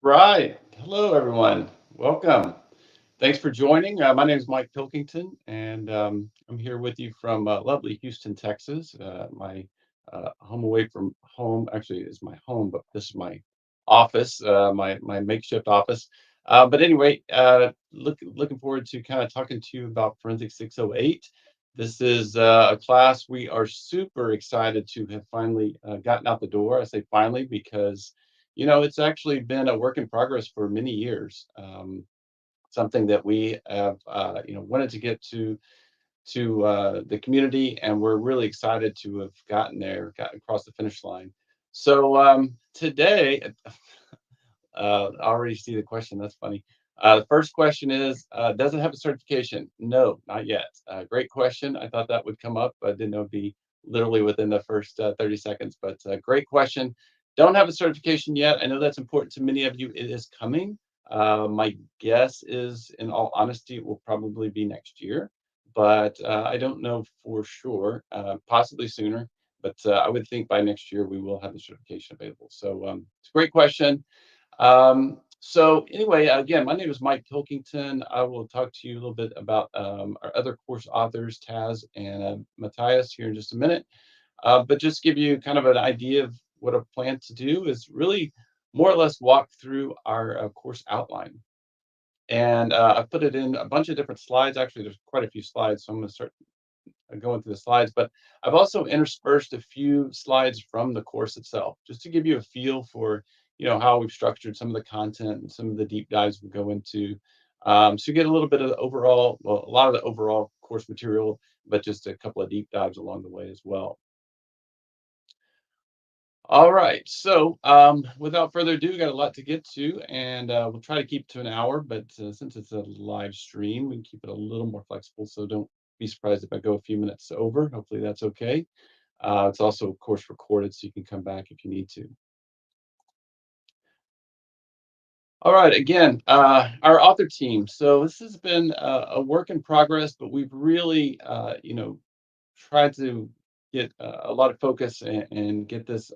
Right. Hello, everyone. Welcome. Thanks for joining. My name is Mike Pilkington, and I'm here with you from lovely Houston, Texas. My home away from home actually is my home, but this is my office, my makeshift office. But anyway, looking forward to kind of talking to you about Forensic 608. This is a class we are super excited to have finally gotten out the door. I say finally because it's actually been a work in progress for many years. Something that we have wanted to get to the community, and we're really excited to have gotten across the finish line. So today, I already see the question. That's funny. The first question is, does it have a certification? No, not yet. Great question. I thought that would come up. I didn't know it'd be literally within the first 30 seconds, but great question. Don't have a certification yet. I know that's important to many of you. It is coming. My guess is, in all honesty, it will probably be next year, but I don't know for sure. Possibly sooner, but I would think by next year we will have the certification available. So it's a great question. So anyway, again, my name is Mike Pilkington. I will talk to you a little bit about our other course authors, Taz and Matthias, here in just a minute. But just give you kind of an idea of what I plan to do is really more or less walk through our course outline. And I put it in a bunch of different slides. Actually, there's quite a few slides, so I'm going to start going through the slides. But I've also interspersed a few slides from the course itself, just to give you a feel for how we've structured some of the content and some of the deep dives we go into. So you get a little bit of the overall, well, a lot of the overall course material, but just a couple of deep dives along the way as well. All right. So without further ado, got a lot to get to, and we'll try to keep it to an hour. But since it's a live stream, we can keep it a little more flexible. So don't be surprised if I go a few minutes over. Hopefully that's okay. It's also, of course, recorded, so you can come back if you need to. All right. Again, our author team. So this has been a work in progress, but we've really, tried to get a lot of focus and get this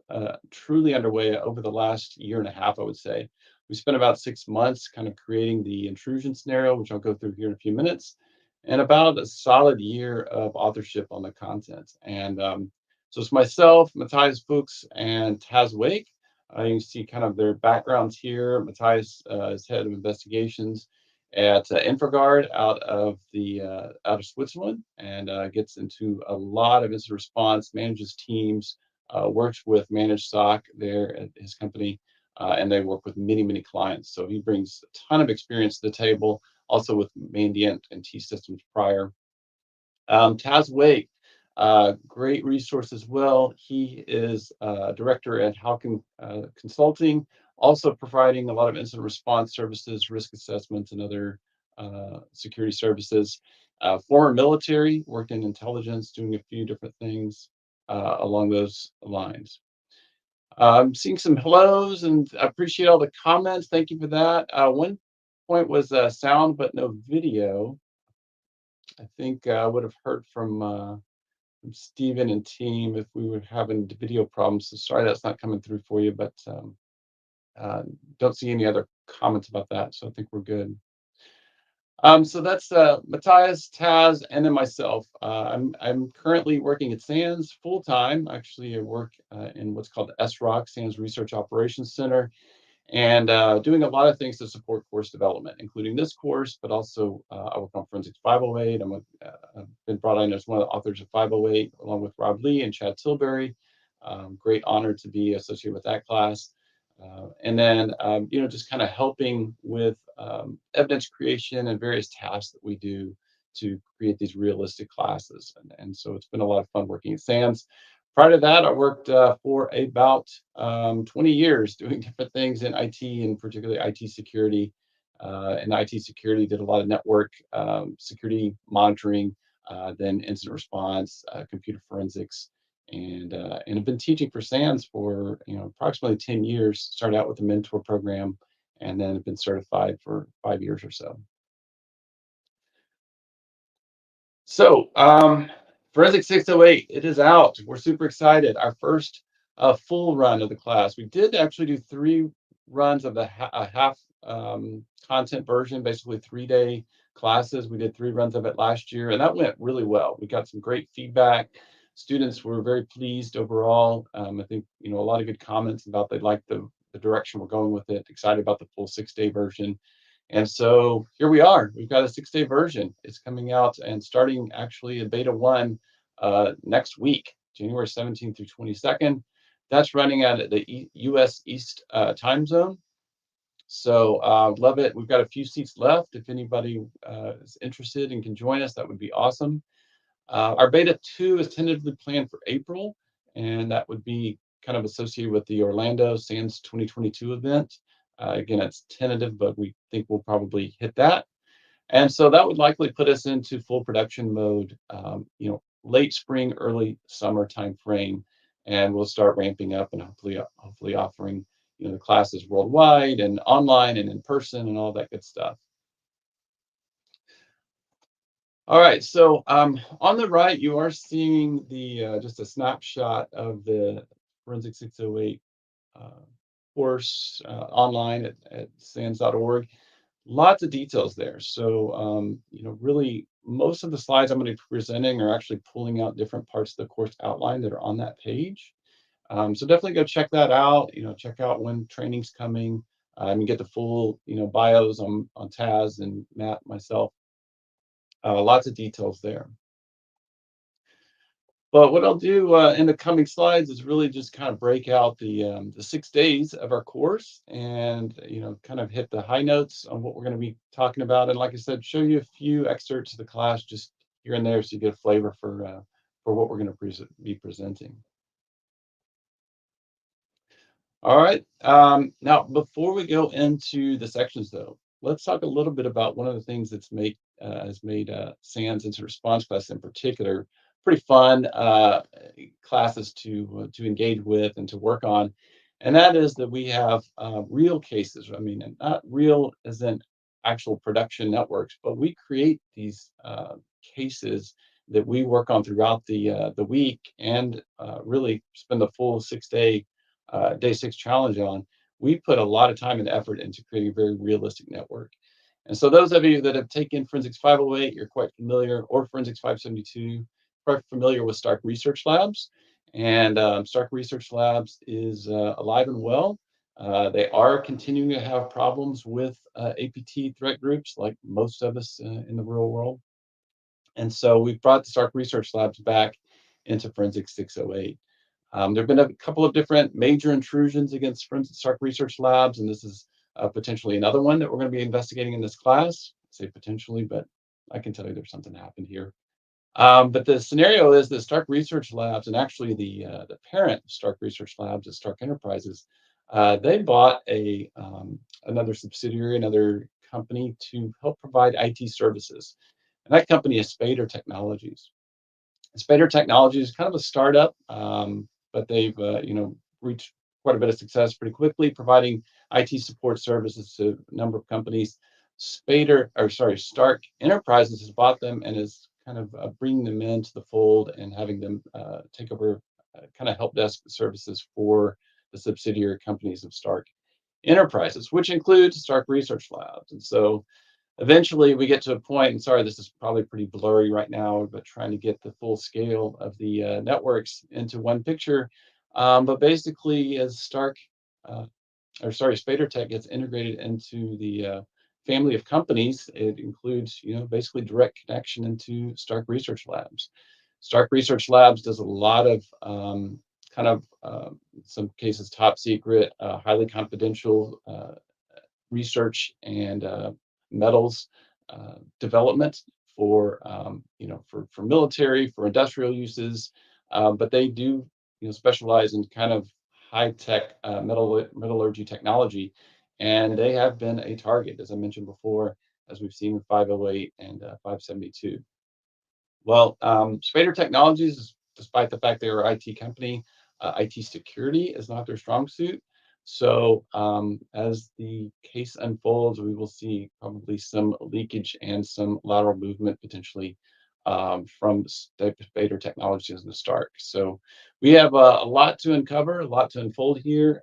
truly underway over the last year and a half, I would say. We spent about 6 months kind of creating the intrusion scenario, which I'll go through here in a few minutes, and about a solid year of authorship on the content. And so it's myself, Matthias Fuchs, and Taz Wake. You can see kind of their backgrounds here. Matthias is head of investigations at InfraGard out of Switzerland, and gets into a lot of incident response, manages teams, works with managed SOC there at his company, and they work with many clients. So he brings a ton of experience to the table, also with Mandiant and T Systems prior. Taz Wake, great resource as well. He is director at Halcon Consulting, also providing a lot of incident response services, risk assessments, and other security services. Former military, worked in intelligence, doing a few different things along those lines. I'm seeing some hellos, and I appreciate all the comments. Thank you for that. One point was sound but no video. I think I would have heard from Stephen and team if we were having video problems. So sorry that's not coming through for you, but uh, don't see any other comments about that. So I think we're good. So that's Matthias, Taz, and then myself. I'm currently working at SANS full time. Actually, I work in what's called SROC, SANS Research Operations Center, and doing a lot of things to support course development, including this course, but also I work on Forensics 508. I've been brought in as one of the authors of 508, along with Rob Lee and Chad Tilbury. Great honor to be associated with that class. And then, just kind of helping with evidence creation and various tasks that we do to create these realistic classes. And so it's been a lot of fun working at SANS. Prior to that, I worked for about 20 years doing different things in IT, and particularly IT security. And IT security did a lot of network security monitoring, then incident response, computer forensics, and I've been teaching for SANS for approximately 10 years. Started out with the mentor program, and then have been certified for 5 years or so. So, Forensic 608, it is out. We're super excited. Our first full run of the class. We did actually do 3 runs of a half content version, basically 3-day classes. We did 3 runs of it last year, and that went really well. We got some great feedback. Students were very pleased overall. I think a lot of good comments about they like the direction we're going with it. Excited about the full 6-day version. And so here we are. We've got a 6-day version. It's coming out and starting actually in beta one next week, January 17th through 22nd. That's running at the U.S. East time zone. So love it. We've got a few seats left. If anybody is interested and can join us, that would be awesome. Our beta 2 is tentatively planned for April, and that would be kind of associated with the Orlando Sands 2022 event. Again, it's tentative, but we think we'll probably hit that. And so that would likely put us into full production mode, late spring, early summer timeframe, and we'll start ramping up and hopefully offering the classes worldwide and online and in person and all that good stuff. All right, so on the right, you are seeing the just a snapshot of the Forensic 608 uh, course online at SANS.org. Lots of details there. So, really, most of the slides I'm going to be presenting are actually pulling out different parts of the course outline that are on that page. So definitely go check that out. Check out when training's coming. And get the full, bios on Taz and Matt, myself. Lots of details there. But what I'll do in the coming slides is really just kind of break out the 6 days of our course and kind of hit the high notes on what we're going to be talking about. And like I said, show you a few excerpts of the class just here and there so you get a flavor for what we're going to be presenting. All right. Now, before we go into the sections, though, let's talk a little bit about one of the things has made SANS Incident Response class in particular pretty fun classes to engage with and to work on, and that is that we have real cases. I mean, and not real as in actual production networks, but we create these cases that we work on throughout the week and really spend the full 6-day day 6 challenge on. We put a lot of time and effort into creating a very realistic network. And so those of you that have taken Forensics 508, you're quite familiar, or Forensics 572, quite familiar with Stark Research Labs. And Stark Research Labs is alive and well. They are continuing to have problems with APT threat groups, like most of us in the real world. And so we've brought the Stark Research Labs back into Forensics 608. There have been a couple of different major intrusions against Stark Research Labs, and this is potentially another one that we're going to be investigating in this class. I say potentially, but I can tell you there's something happened here. But the scenario is that Stark Research Labs, and actually the parent of Stark Research Labs is Stark Enterprises, they bought another subsidiary, another company to help provide IT services. And that company is Spader Technologies. Spader Technologies is kind of a startup, but they've reached quite a bit of success pretty quickly, providing IT support services to a number of companies. Stark Enterprises has bought them and is kind of bringing them into the fold and having them take over kind of help desk services for the subsidiary companies of Stark Enterprises, which includes Stark Research Labs. And so eventually we get to a point, and sorry, this is probably pretty blurry right now, but trying to get the full scale of the networks into one picture. But basically, as Spader Tech gets integrated into the family of companies, it includes, basically direct connection into Stark Research Labs. Stark Research Labs does a lot of kind of, some cases, top secret, highly confidential research and metals development for for military, for industrial uses, but they do specialize in kind of high tech metallurgy technology, and they have been a target, as I mentioned before, as we've seen with 508 and 572. Well, Spader Technologies, despite the fact they are an IT company, IT security is not their strong suit. So as the case unfolds, we will see probably some leakage and some lateral movement potentially from Spader Technologies in the start. So we have a lot to uncover, a lot to unfold here.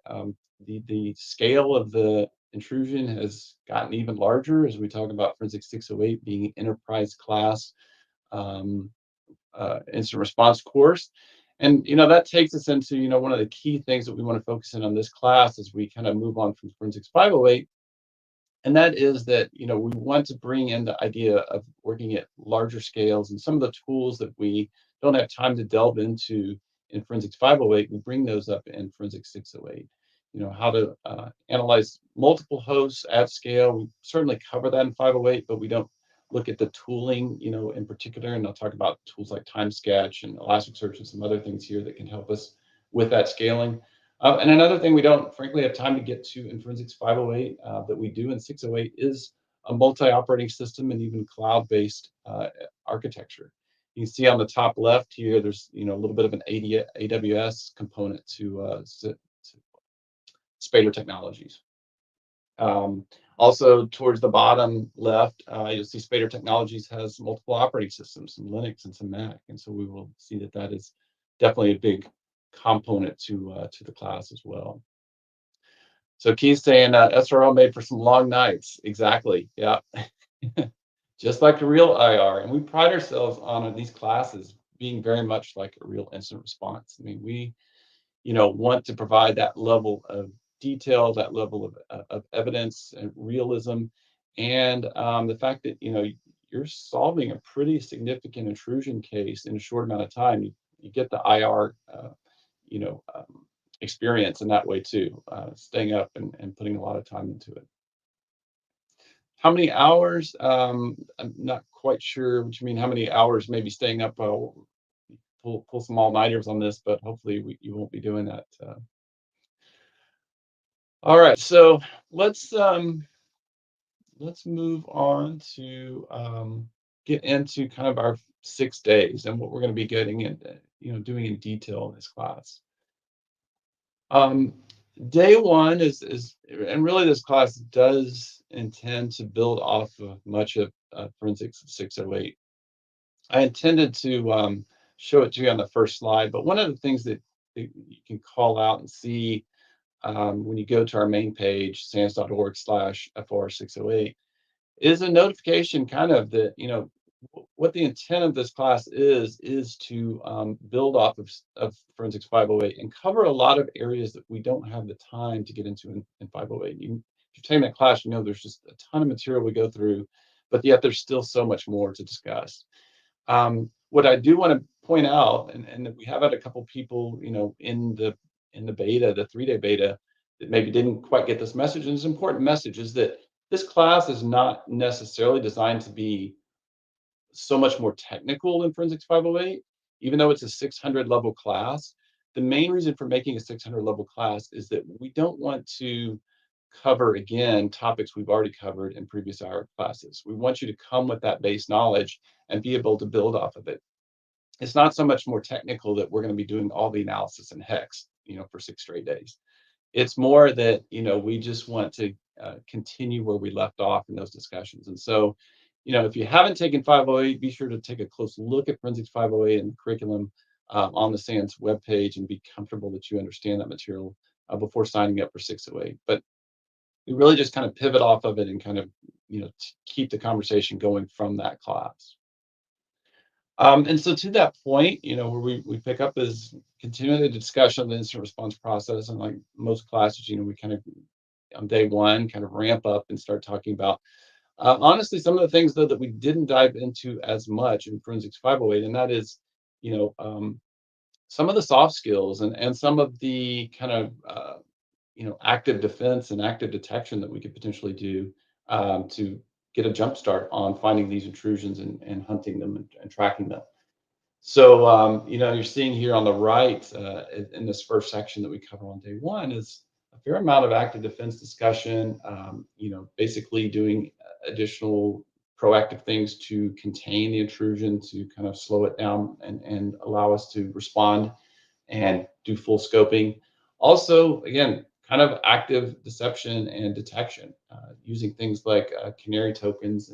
the scale of the intrusion has gotten even larger as we talk about Forensic 608 being an enterprise class um, incident response course. And that takes us into one of the key things that we want to focus in on this class as we kind of move on from Forensics 508, and that is that we want to bring in the idea of working at larger scales, and some of the tools that we don't have time to delve into in Forensics 508, we bring those up in Forensics 608. How to analyze multiple hosts at scale. We certainly cover that in 508, but we don't look at the tooling in particular, and I'll talk about tools like TimeSketch and Elasticsearch and some other things here that can help us with that scaling. And another thing we don't, frankly, have time to get to in Forensics 508 that we do in 608 is a multi-operating system and even cloud-based architecture. You can see on the top left here, there's a little bit of an AWS component to Spader Technologies. Also, towards the bottom left, you'll see Spader Technologies has multiple operating systems, some Linux and some Mac, and so we will see that that is definitely a big component to the class as well. So Keith's saying SRL made for some long nights. Exactly. Yeah. Just like a real IR. And we pride ourselves on these classes being very much like a real incident response. I mean, we, want to provide that level of detail, that level of evidence and realism. And the fact that, you're solving a pretty significant intrusion case in a short amount of time, you get the IR you know, experience in that way too, staying up and putting a lot of time into it. How many hours? I'm not quite sure what you mean. How many hours maybe staying up? Pull some all-nighters on this, but hopefully you won't be doing that. All right, so let's move on to get into kind of our 6 days and what we're going to be getting into, doing in detail in this class. Day one is, and really this class does intend to build off of much of Forensics 608. I intended to show it to you on the first slide, but one of the things that you can call out and see when you go to our main page, sans.org/FOR608, is a notification kind of that, what the intent of this class is to build off of Forensics 508 and cover a lot of areas that we don't have the time to get into in 508. If you're taking that class, there's just a ton of material we go through, but yet there's still so much more to discuss. What I do want to point out, and we have had a couple people, in the beta, the 3-day beta, that maybe didn't quite get this message, and it's an important message, is that this class is not necessarily designed to be so much more technical than Forensics 508, even though it's a 600 level class. The main reason for making a 600 level class is that we don't want to cover again topics we've already covered in previous hour classes. We want you to come with that base knowledge and be able to build off of it. It's not so much more technical that we're going to be doing all the analysis in hex, for 6 straight days. It's more that, we just want to continue where we left off in those discussions. And so, if you haven't taken 508, be sure to take a close look at Forensics 508 and the curriculum on the SANS webpage and be comfortable that you understand that material before signing up for 608. But we really just kind of pivot off of it and kind of, keep the conversation going from that class. And so to that point, where we pick up is continuing the discussion of the incident response process. And like most classes, we kind of on day one kind of ramp up and start talking about honestly some of the things though that we didn't dive into as much in Forensics 508, and that is, some of the soft skills and some of the kind of active defense and active detection that we could potentially do to get a jump start on finding these intrusions and hunting them and tracking them. So, you're seeing here on the right in this first section that we cover on day one is a fair amount of active defense discussion, basically doing additional proactive things to contain the intrusion, to kind of slow it down and allow us to respond and do full scoping. Also, again, kind of active deception and detection, using things like canary tokens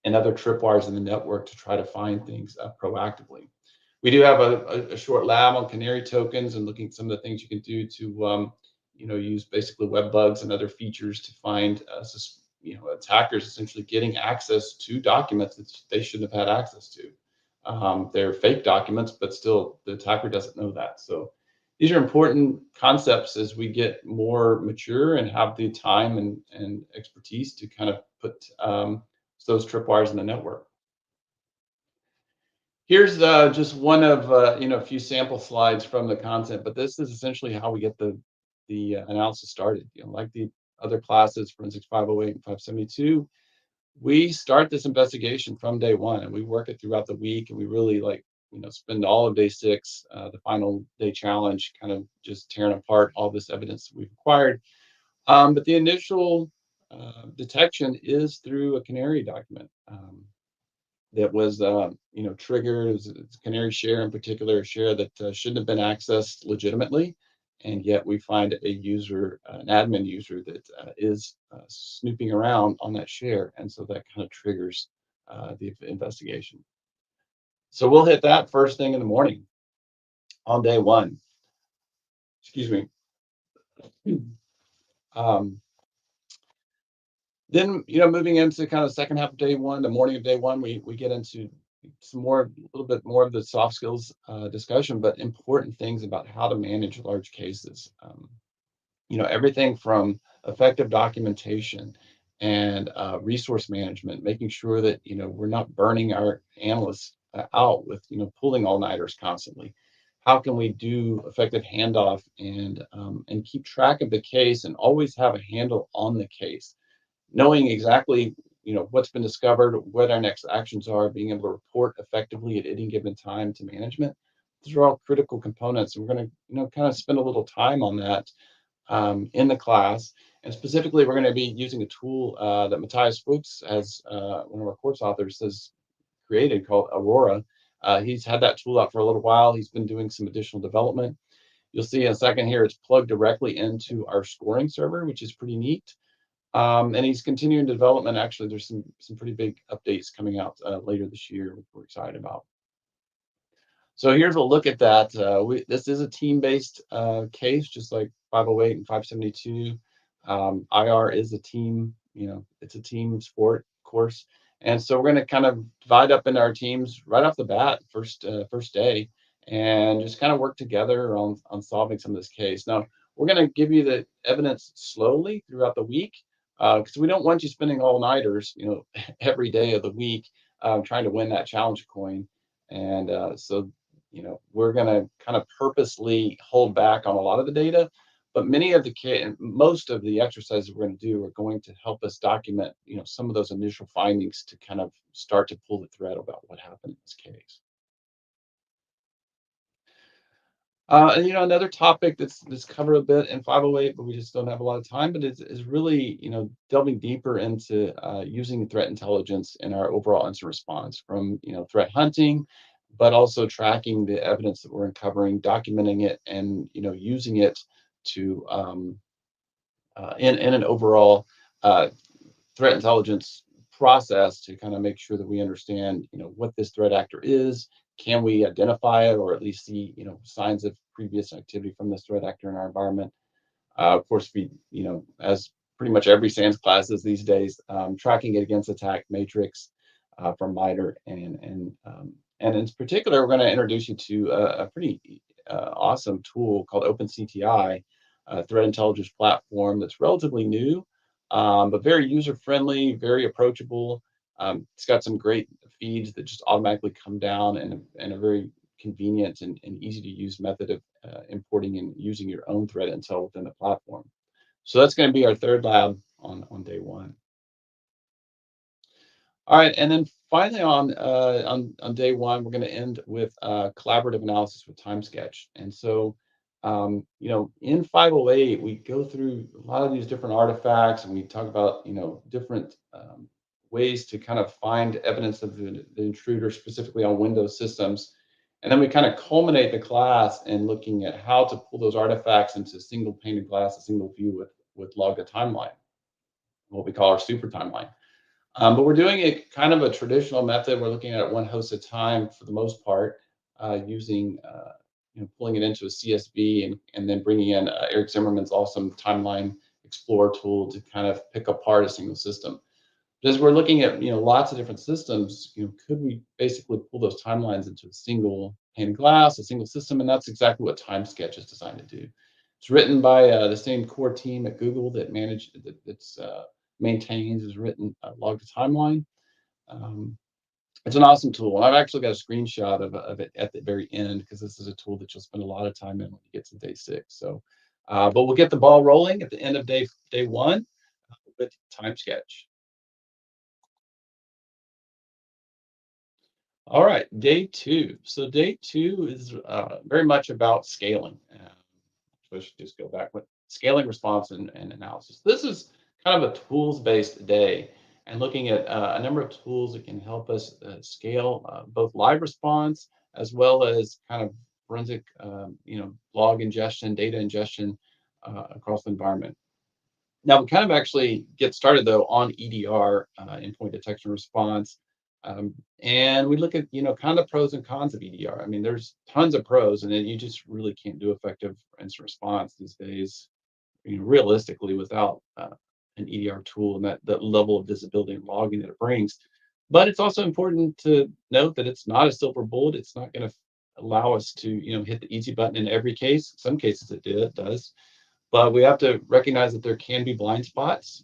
and other tripwires in the network to try to find things proactively. We do have a short lab on canary tokens and looking at some of the things you can do to, use basically web bugs and other features to find, attackers essentially getting access to documents that they shouldn't have had access to. They're fake documents, but still the attacker doesn't know that. So these are important concepts as we get more mature and have the time and expertise to kind of put those tripwires in the network. Here's just one of a few sample slides from the content, but this is essentially how we get the analysis started. Like the other classes, Forensics 508 and 572, we start this investigation from day one, and we work it throughout the week, and we really spend all of day six, the final day challenge, kind of just tearing apart all this evidence that we've acquired. But the initial detection is through a canary document. That was triggered. It's a canary share in particular, a share that shouldn't have been accessed legitimately, and yet we find a user, an admin user that is snooping around on that share, and so that kind of triggers the investigation. So we'll hit that first thing in the morning on day one. Excuse me. Um, Then, moving into kind of second half of day one, the morning of day one, we get into a little bit more of the soft skills discussion, but important things about how to manage large cases. Everything from effective documentation and resource management, making sure that we're not burning our analysts out with pulling all-nighters constantly. How can we do effective handoff and keep track of the case and always have a handle on the case, knowing exactly what's been discovered, what our next actions are, being able to report effectively at any given time to management. These are all critical components, and we're going to kind of spend a little time on that in the class. And specifically, we're going to be using a tool that Matthias Fuchs, as one of our course authors, has created called Aurora. He's had that tool out for a little while. He's been doing some additional development. You'll see in a second here, it's plugged directly into our scoring server, which is pretty neat. And he's continuing development. Actually, there's some pretty big updates coming out later this year, which we're excited about. So here's a look at that. This is a team-based case, just like 508 and 572. IR is a team, it's a team sport course. And so we're going to kind of divide up into our teams right off the bat, first day, and just kind of work together on solving some of this case. Now, we're going to give you the evidence slowly throughout the week because we don't want you spending all-nighters, every day of the week trying to win that challenge coin. And so we're going to kind of purposely hold back on a lot of the data, but most of the exercises we're going to do are going to help us document, some of those initial findings to kind of start to pull the thread about what happened in this case. And another topic that's covered a bit in 508, but we just don't have a lot of time. But is really delving deeper into using threat intelligence in our overall incident response, from threat hunting, but also tracking the evidence that we're uncovering, documenting it, and using it to in an overall threat intelligence process to kind of make sure that we understand what this threat actor is. Can we identify it, or at least see signs of previous activity from this threat actor in our environment? Of course, as pretty much every SANS class is these days, tracking it against attack matrix from MITRE, and in particular, we're going to introduce you to a pretty awesome tool called OpenCTI, a threat intelligence platform that's relatively new, but very user-friendly, very approachable. It's got some great feeds that just automatically come down, and a very convenient and easy to use method of importing and using your own threat intel within the platform. So that's going to be our third lab on day one. All right, and then finally on day one, we're going to end with collaborative analysis with time sketch. And so, in 508, we go through a lot of these different artifacts, and we talk about different ways to kind of find evidence of the intruder, specifically on Windows systems. And then we kind of culminate the class in looking at how to pull those artifacts into a single pane of glass, a single view with Logga timeline, what we call our super timeline. But we're doing it kind of a traditional method. We're looking at it one host at a time for the most part, using pulling it into a CSV and then bringing in Eric Zimmerman's awesome timeline explorer tool to kind of pick apart a single system. Because we're looking at lots of different systems, could we basically pull those timelines into a single pane of glass, a single system, and that's exactly what TimeSketch is designed to do. It's written by the same core team at Google that's maintains, has written Log to Timeline. Um, it's an awesome tool. And I've actually got a screenshot of it at the very end because this is a tool that you'll spend a lot of time in when you get to day 6. So, but we'll get the ball rolling at the end of day 1 with TimeSketch. All right, day 2. So day 2 is very much about scaling. So I should just go back with scaling response and analysis. This is kind of a tools-based day and looking at a number of tools that can help us scale both live response as well as kind of forensic, log ingestion, data ingestion across the environment. Now we kind of actually get started though on EDR, endpoint detection response, and we look at kind of the pros and cons of EDR. I mean, there's tons of pros, and then you just really can't do effective instant response these days, realistically without an EDR tool and that level of visibility and logging that it brings. But it's also important to note that it's not a silver bullet. It's not going to allow us to hit the easy button in every case. Some cases it does, but we have to recognize that there can be blind spots.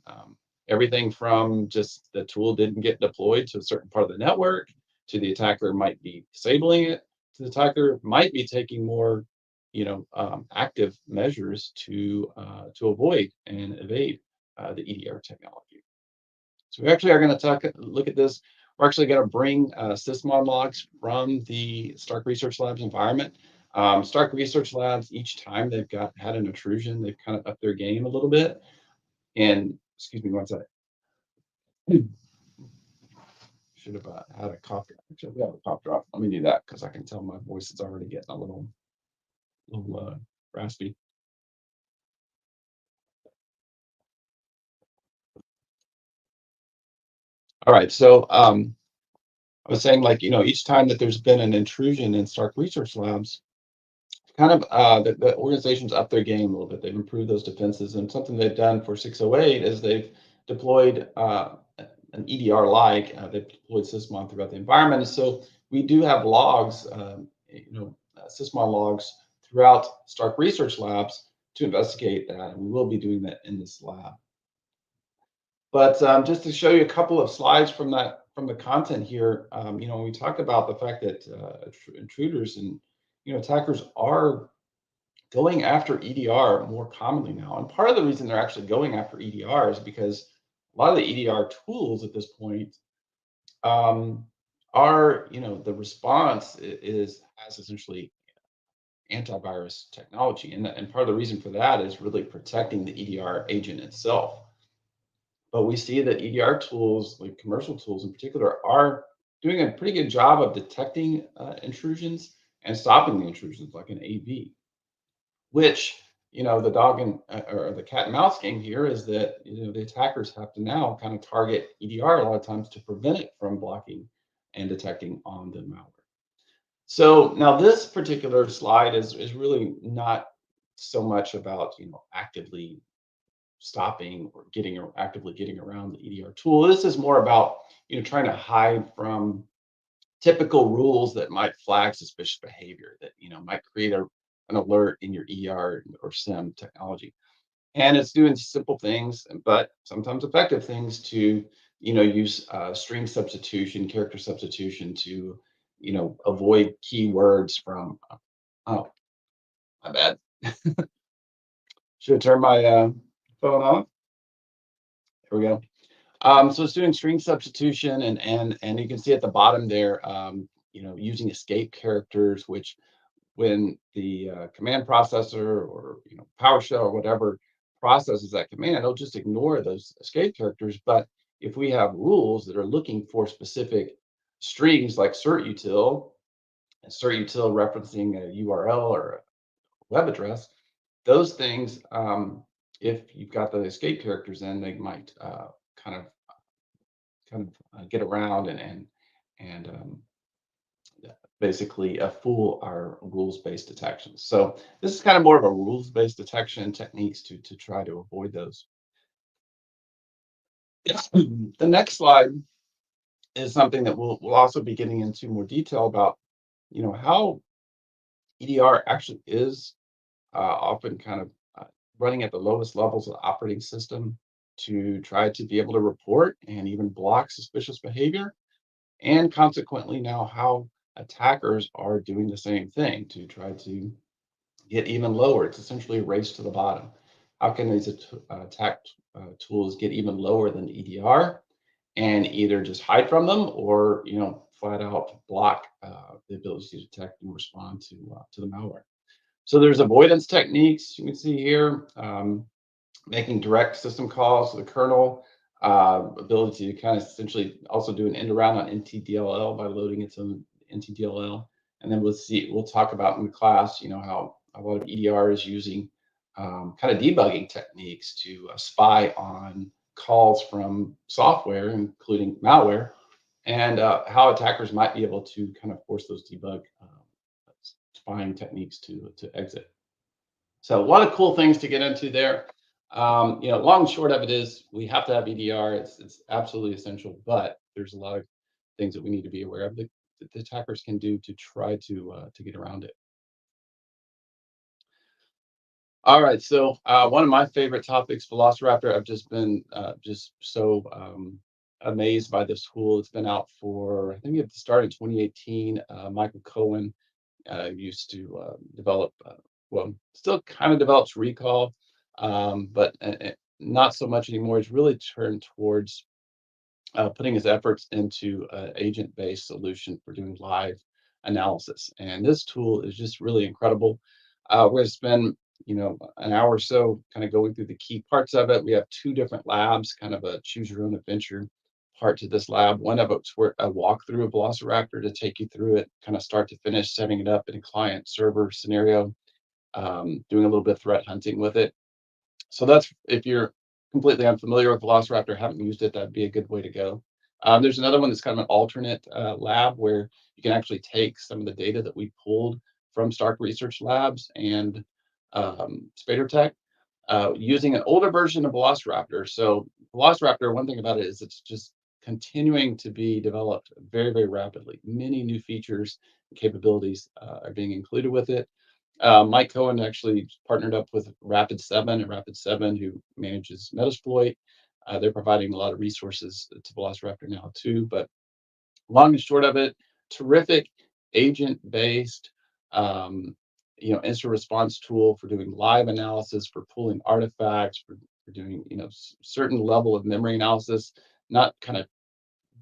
Everything from just the tool didn't get deployed to a certain part of the network, to the attacker might be disabling it, to the attacker might be taking more, active measures to avoid and evade the EDR technology. So we actually are going to look at this. We're actually going to bring sysmon logs from the Stark Research Labs environment. Stark Research Labs, each time they've had an intrusion, they've kind of upped their game a little bit. And excuse me one second. Should have had a cough drop. Actually, we have a cough drop. Let me do that because I can tell my voice is already getting a little raspy. All right. So I was saying, like, each time that there's been an intrusion in Stark Research Labs, kind of the organization's up their game a little bit. They've improved those defenses, and something they've done for 608 is they've deployed an EDR like they've deployed Sysmon throughout the environment. And so we do have logs, Sysmon logs throughout Stark Research Labs to investigate that, and we will be doing that in this lab. But just to show you a couple of slides from the content here, we talked about the fact that intruders and attackers are going after EDR more commonly now. And part of the reason they're actually going after EDR is because a lot of the EDR tools at this point are, the response has essentially antivirus technology. And part of the reason for that is really protecting the EDR agent itself. But we see that EDR tools, like commercial tools in particular, are doing a pretty good job of detecting intrusions and stopping the intrusions, like an AV. Which the dog and or the cat and mouse game here is that the attackers have to now kind of target EDR a lot of times to prevent it from blocking and detecting on the malware. So now this particular slide is really not so much about actively stopping or actively getting around the EDR tool. This is more about trying to hide from typical rules that might flag suspicious behavior that might create an alert in your ER or SIM technology. And it's doing simple things, but sometimes effective things to use string substitution, character substitution to avoid keywords from. Oh, my bad. Should have turned my phone off. Here we go. So it's doing string substitution, and you can see at the bottom there, using escape characters, which when the command processor or PowerShell or whatever processes that command, it'll just ignore those escape characters. But if we have rules that are looking for specific strings like certutil, and certutil referencing a URL or a web address, those things, if you've got the escape characters in, they might kind of get around and basically fool our rules-based detections. So this is kind of more of a rules-based detection techniques to try to avoid those. The next slide is something that we'll also be getting into more detail about, how EDR actually is often kind of running at the lowest levels of the operating system to try to be able to report and even block suspicious behavior, and consequently now how attackers are doing the same thing to try to get even lower. It's essentially a race to the bottom. How can these attack tools get even lower than EDR and either just hide from them or flat out block the ability to detect and respond to the malware. So there's avoidance techniques you can see here, making direct system calls to the kernel, ability to kind of essentially also do an end around on NTDLL by loading its own NTDLL. And then we'll talk about in the class, how a lot of EDR is using kind of debugging techniques to spy on calls from software, including malware, and how attackers might be able to kind of force those debug spying techniques to exit. So a lot of cool things to get into there. Long and short of it is we have to have EDR. It's absolutely essential, but there's a lot of things that we need to be aware of that the attackers can do to try to get around it. All right, so one of my favorite topics, Velociraptor. I've just been just so amazed by this tool. It's been out for, I think it started in 2018. Michael Cohen used to develop, well, still kind of develops Recall, but not so much anymore. He's really turned towards putting his efforts into an agent-based solution for doing live analysis. And this tool is just really incredible. We're going to spend, an hour or so kind of going through the key parts of it. We have two different labs, kind of a choose your own adventure part to this lab. One of it's where a walkthrough of Velociraptor to take you through it, kind of start to finish, setting it up in a client server scenario, doing a little bit of threat hunting with it. So that's if you're completely unfamiliar with Velociraptor, haven't used it, that'd be a good way to go. There's another one that's kind of an alternate lab where you can actually take some of the data that we pulled from Stark Research Labs and Spader Tech using an older version of Velociraptor. So Velociraptor, one thing about it is it's just continuing to be developed very, very rapidly. Many new features and capabilities are being included with it. Mike Cohen actually partnered up with Rapid7, and Rapid7, who manages Metasploit. They're providing a lot of resources to Velociraptor now too. But long and short of it, terrific agent-based, instant response tool for doing live analysis, for pulling artifacts, for doing certain level of memory analysis, not kind of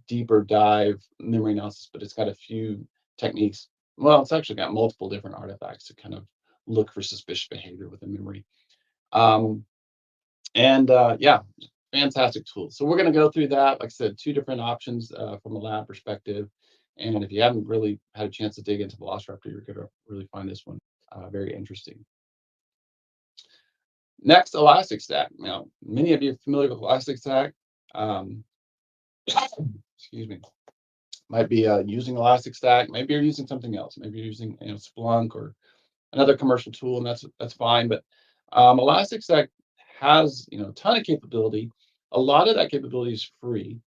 deeper dive memory analysis, but it's got a few techniques. Well, it's actually got multiple different artifacts to kind of look for suspicious behavior within memory. Um, and yeah, fantastic tool. So we're going to go through that. Like I said, two different options from a lab perspective. And if you haven't really had a chance to dig into Velociraptor, you're going to really find this one very interesting. Next, Elasticstack. Now, many of you are familiar with Elasticstack. Um, excuse me. Might be using Elasticstack. Maybe you're using something else. Maybe you're using Splunk or another commercial tool, and that's fine. But Elasticstack has a ton of capability. A lot of that capability is free.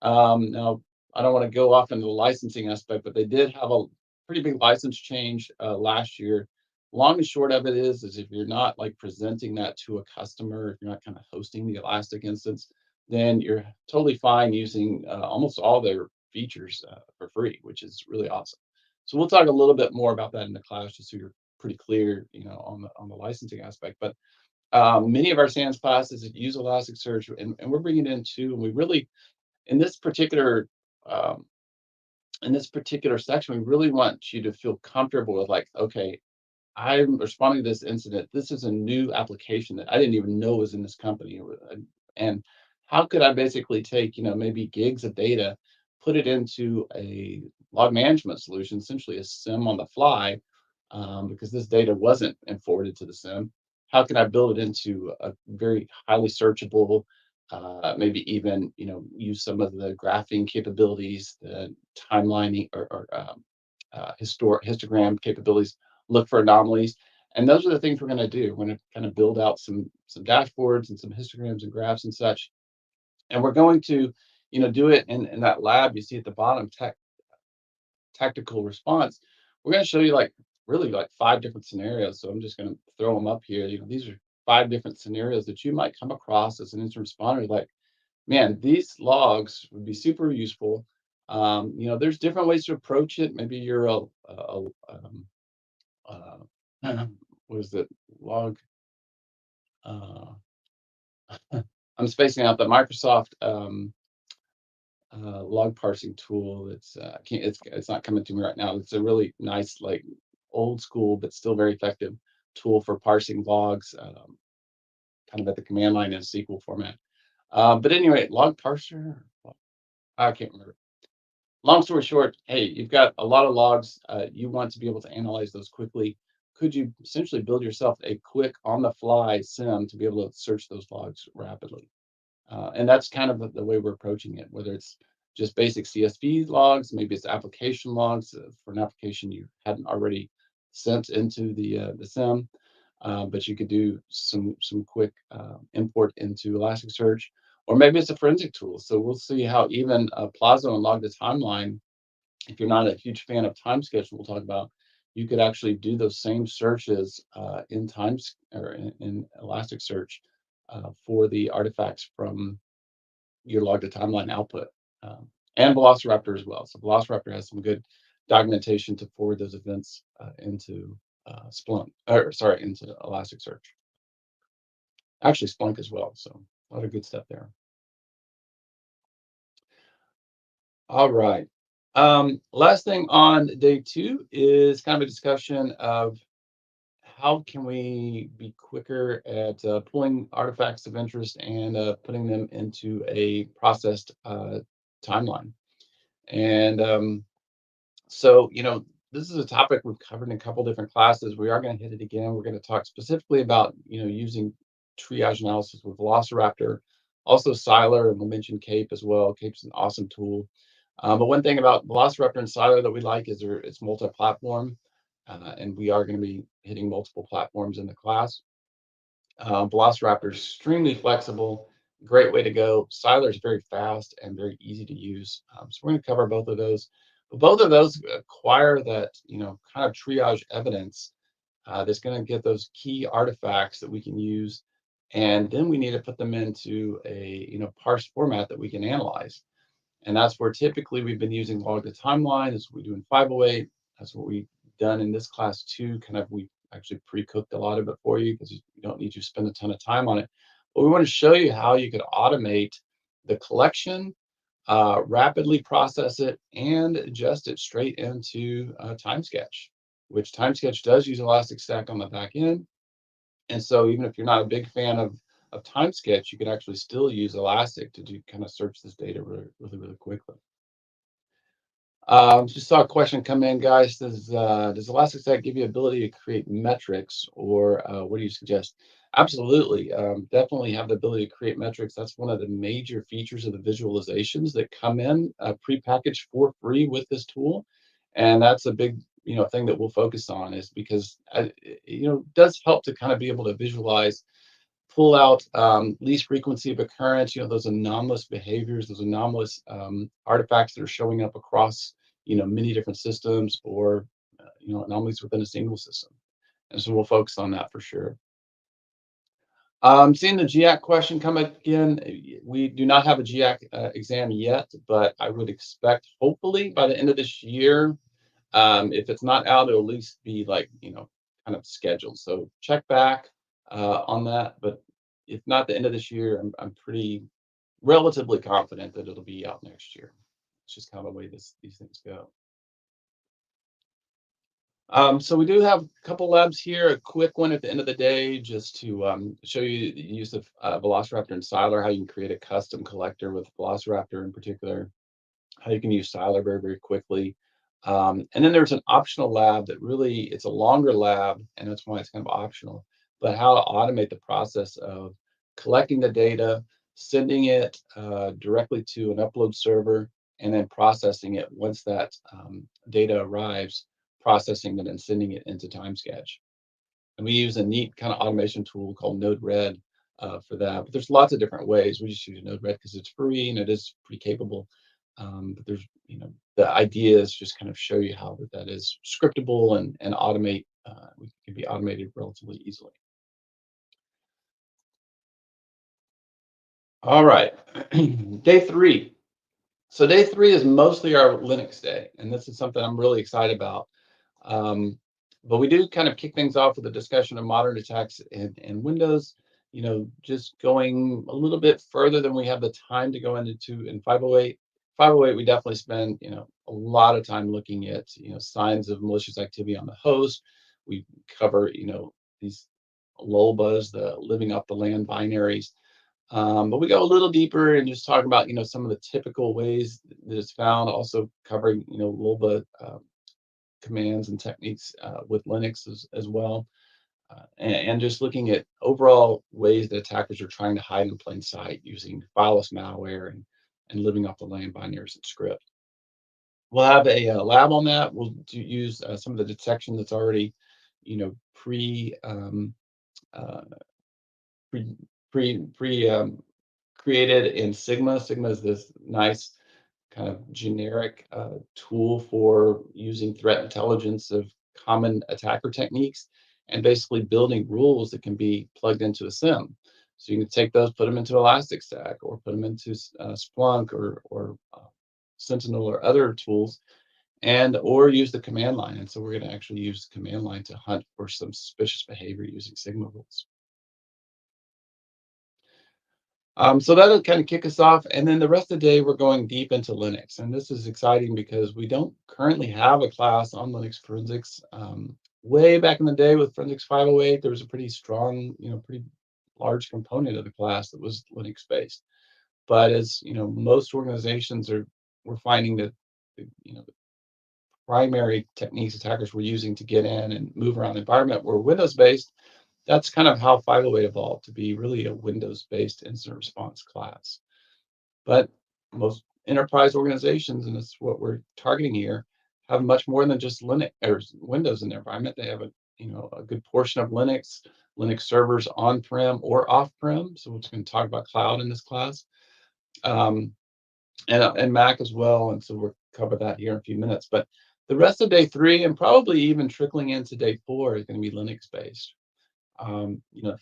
Now, I don't want to go off into the licensing aspect, but they did have a pretty big license change last year. Long and short of it is if you're not like presenting that to a customer, if you're not kind of hosting the Elastic instance, then you're totally fine using almost all their features for free, which is really awesome. So we'll talk a little bit more about that in the class, just so you're pretty clear, on the licensing aspect. But many of our SANS classes use Elasticsearch, and we're bringing it in too. And we really, in this particular um, section, we really want you to feel comfortable with like, okay, I'm responding to this incident. This is a new application that I didn't even know was in this company. And how could I basically take, maybe gigs of data, put it into a log management solution, essentially a SIM on the fly, because this data wasn't forwarded to the SIM. How can I build it into a very highly searchable, maybe even, use some of the graphing capabilities, the timelining or histogram capabilities, look for anomalies. And those are the things we're going to do. We're going to kind of build out some dashboards and some histograms and graphs and such. And we're going to, do it in that lab you see at the bottom, tactical response. We're going to show you like really like 5 different scenarios. So I'm just going to throw them up here. These are 5 different scenarios that you might come across as an incident responder. Like, man, these logs would be super useful. There's different ways to approach it. Maybe you're uh, what is it? Log. Uh, I'm spacing out the Microsoft log parsing tool. It's not coming to me right now. It's a really nice, like old school, but still very effective tool for parsing logs, kind of at the command line in SQL format. But anyway, log parser. I can't remember. Long story short, hey, you've got a lot of logs. You want to be able to analyze those quickly. Could you essentially build yourself a quick on-the-fly sim to be able to search those logs rapidly? And that's kind of the way we're approaching it, whether it's just basic CSV logs, maybe it's application logs for an application you hadn't already sent into the SIM, but you could do some quick import into Elasticsearch, or maybe it's a forensic tool. So we'll see how even Plazo and Log the Timeline, if you're not a huge fan of time schedule, we'll talk about, you could actually do those same searches in times or in Elasticsearch for the artifacts from your log to timeline output, and Velociraptor as well. So Velociraptor has some good documentation to forward those events into Splunk, or sorry, into Elasticsearch. Actually, Splunk as well. So a lot of good stuff there. All right. Last thing on day 2 is kind of a discussion of how can we be quicker at pulling artifacts of interest and putting them into a processed timeline. And so, this is a topic we've covered in a couple different classes. We are going to hit it again. We're going to talk specifically about, using triage analysis with Velociraptor, also Siler, and we'll mention Cape as well. Cape's an awesome tool. But one thing about Velociraptor and Siler that we like is it's multi-platform, and we are going to be hitting multiple platforms in the class. Velociraptor is extremely flexible, great way to go. Siler is very fast and very easy to use. So we're going to cover both of those. But both of those acquire that, kind of triage evidence that's going to get those key artifacts that we can use. And then we need to put them into a, parsed format that we can analyze. And that's where typically we've been using log to timeline. That's what we do in 508. That's what we've done in this class too. Kind of, we actually pre-cooked a lot of it for you because you don't need to spend a ton of time on it. But we want to show you how you could automate the collection, rapidly process it, and adjust it straight into TimeSketch, which TimeSketch does use Elasticstack on the back end. And so even if you're not a big fan of TimeSketch, you can actually still use Elastic to do kind of search this data really, really, really quickly. Just saw a question come in, guys. Does Elasticsearch give you ability to create metrics, or what do you suggest? Absolutely, definitely have the ability to create metrics. That's one of the major features of the visualizations that come in prepackaged for free with this tool, and that's a big thing that we'll focus on, is because it does help to kind of be able to visualize, pull out least frequency of occurrence, those anomalous behaviors, those anomalous artifacts that are showing up across, many different systems, or, anomalies within a single system. And so we'll focus on that for sure. Seeing the GIAC question come again, we do not have a GIAC exam yet, but I would expect hopefully by the end of this year, if it's not out, it'll at least be like, kind of scheduled. So check back on that. But if not the end of this year, I'm pretty relatively confident that it'll be out next year. It's just kind of the way these things go. So we do have a couple labs here, a quick one at the end of the day, just to show you the use of Velociraptor and Siler, how you can create a custom collector with Velociraptor in particular, how you can use Siler very, very quickly. And then there's an optional lab that really, it's a longer lab, and that's why it's kind of optional, but how to automate the process of collecting the data, sending it directly to an upload server, and then processing it once that data arrives, processing it and sending it into TimeSketch. And we use a neat kind of automation tool called Node-RED for that. But there's lots of different ways. We just use Node-RED because it's free and it is pretty capable. But there's, the idea is just kind of show you how that is scriptable and automate. We can be automated relatively easily. All right, day three. So day three is mostly our Linux day, and this is something I'm really excited about. Um, but we do kind of kick things off with a discussion of modern attacks in Windows. Just going a little bit further than we have the time to go into in 508. 508, we definitely spend a lot of time looking at signs of malicious activity on the host. We cover these LOLBAs, the living off the land binaries. But we go a little deeper and just talk about, some of the typical ways that it's found, also covering, LOLBA commands and techniques with Linux as well, and just looking at overall ways that attackers are trying to hide in plain sight using fileless malware and living off the land binaries and script. We'll have a lab on that. We'll use some of the detection that's already, pre uh, pre pre created in Sigma. Sigma is this nice kind of generic tool for using threat intelligence of common attacker techniques and basically building rules that can be plugged into a SIM. So you can take those, put them into Elasticstack, or put them into Splunk or Sentinel or other tools, and or use the command line. And so we're going to actually use the command line to hunt for some suspicious behavior using Sigma rules. So that'll kind of kick us off. And then the rest of the day, we're going deep into Linux. And this is exciting because we don't currently have a class on Linux forensics. Way back in the day with Forensics 508, there was a pretty strong, pretty large component of the class that was Linux based. But as most organizations we're finding that the primary techniques attackers were using to get in and move around the environment were Windows based. That's kind of how 508 evolved to be really a Windows-based incident response class. But most enterprise organizations, and that's what we're targeting here, have much more than just Linux or Windows in their environment. They have a good portion of Linux servers on-prem or off-prem. So we're going to talk about cloud in this class, um, and Mac as well. And so we'll cover that here in a few minutes. But the rest of day three, and probably even trickling into day four, is going to be Linux-based.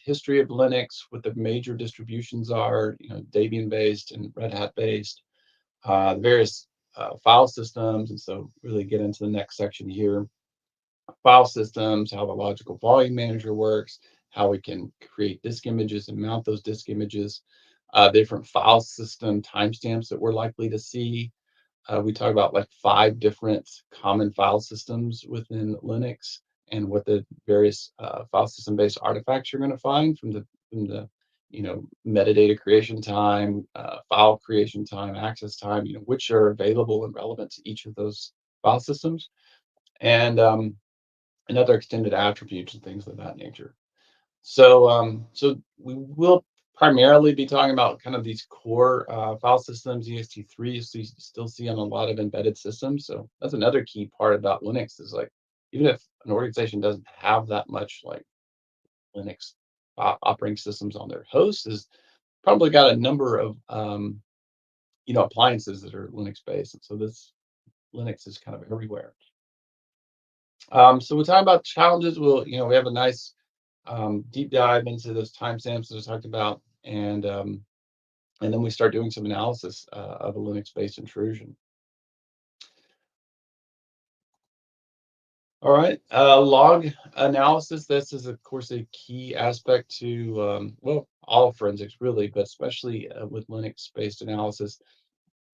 History of Linux, what the major distributions are, Debian based and Red Hat based, the various file systems. And so really get into the next section here, file systems, how the logical volume manager works, how we can create disk images and mount those disk images, different file system timestamps that we're likely to see. We talk about like 5 different common file systems within Linux and what the various file system-based artifacts you're going to find from the metadata creation time, file creation time, access time, which are available and relevant to each of those file systems, and other extended attributes and things of that nature. So we will primarily be talking about kind of these core file systems. ext3 you still see on a lot of embedded systems. So that's another key part about Linux is like, even if an organization doesn't have that much like Linux operating systems on their hosts, is probably got a number of appliances that are Linux based. And so this Linux is kind of everywhere. So we're talking about challenges. We have a nice deep dive into those timestamps that I talked about, and then we start doing some analysis of a Linux-based intrusion. All right, log analysis. This is, of course, a key aspect to all forensics really, but especially with Linux-based analysis.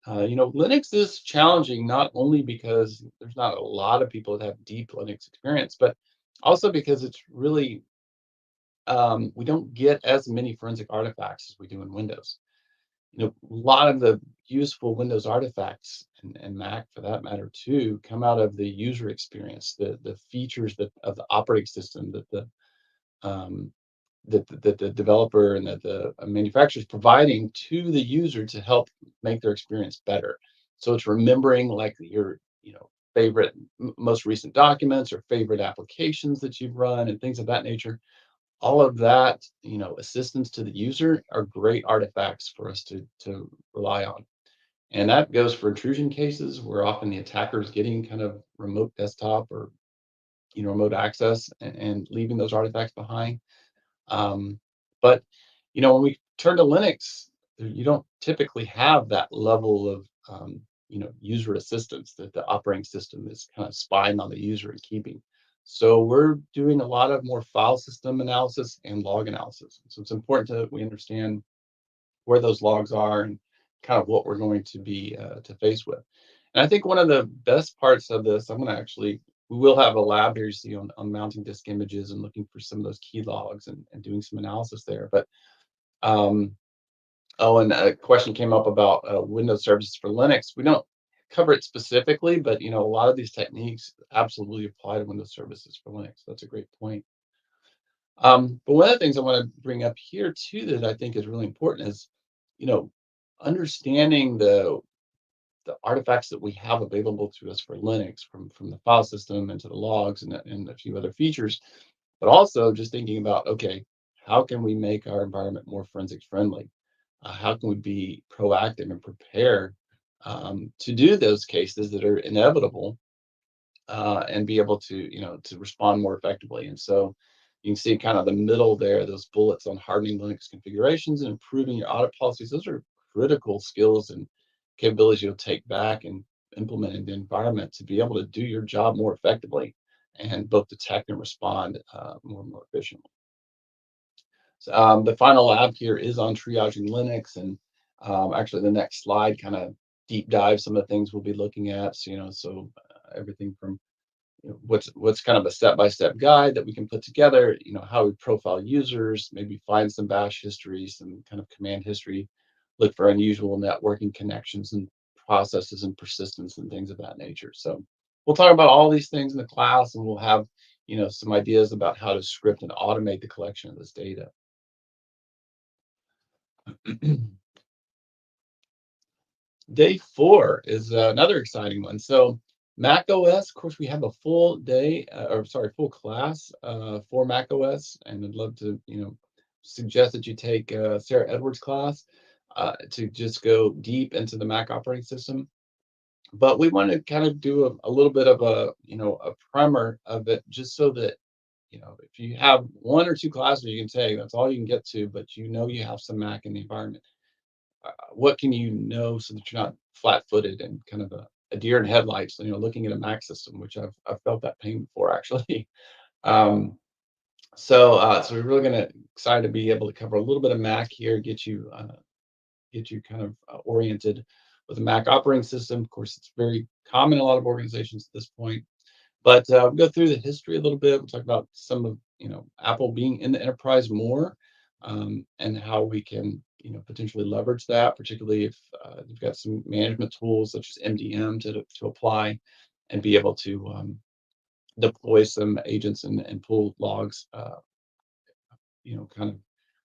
Linux is challenging not only because there's not a lot of people that have deep Linux experience, but also because it's really we don't get as many forensic artifacts as we do in Windows. A lot of the useful Windows artifacts and Mac for that matter too come out of the user experience, the features of the operating system um, that the developer and that the manufacturer is providing to the user to help make their experience better. So it's remembering like your, favorite, most recent documents or favorite applications that you've run and things of that nature. All of that, assistance to the user are great artifacts for us to rely on. And that goes for intrusion cases where often the attacker is getting kind of remote desktop or remote access and leaving those artifacts behind. Um, but when we turn to Linux, you don't typically have that level of user assistance that the operating system is kind of spying on the user and keeping. So we're doing a lot of more file system analysis and log analysis. So it's important that we understand where those logs are and kind of what we're going to be to face with. And I think one of the best parts of this, we will have a lab here you see on mounting disk images and looking for some of those key logs and doing some analysis there. But um, oh, and a question came up about Windows services for Linux. We don't cover it specifically, but a lot of these techniques absolutely apply to Windows services for Linux. That's a great point. But one of the things I want to bring up here too that I think is really important is, you know, understanding the artifacts that we have available to us for Linux, from the file system into the logs and a few other features, but also just thinking about, okay, how can we make our environment more forensics friendly? How can we be proactive and prepare to do those cases that are inevitable and be able to respond more effectively. And so you can see kind of the middle there, those bullets on hardening Linux configurations and improving your audit policies. Those are critical skills and capabilities you'll take back and implement in the environment to be able to do your job more effectively and both detect and respond more and more efficiently. So, the final lab here is on triaging Linux, and actually the next slide kind of deep dive some of the things we'll be looking at. Everything from what's kind of a step-by-step guide that we can put together, how we profile users, maybe find some bash history, some kind of command history, look for unusual networking connections and processes and persistence and things of that nature. So we'll talk about all these things in the class, and we'll have some ideas about how to script and automate the collection of this data. Day 4 is another exciting one. So Mac OS, of course, we have a full day, or sorry, full class for Mac OS, and I'd love to, suggest that you take Sarah Edwards' class to just go deep into the Mac operating system. But we want to kind of do a little bit of a primer of it, just so that, if you have one or two classes you can take, that's all you can get to, but you have some Mac in the environment. What can you know so that you're not flat-footed and kind of a deer in headlights, looking at a Mac system, which I've felt that pain before actually. Um, so we're really gonna excited to be able to cover a little bit of Mac here, get you kind of oriented with a Mac operating system. Of course, it's very common in a lot of organizations at this point. But we'll go through the history a little bit. We'll talk about some of Apple being in the enterprise more, and how we can potentially leverage that, particularly if you've got some management tools such as MDM to apply and be able to deploy some agents and pull logs, kind of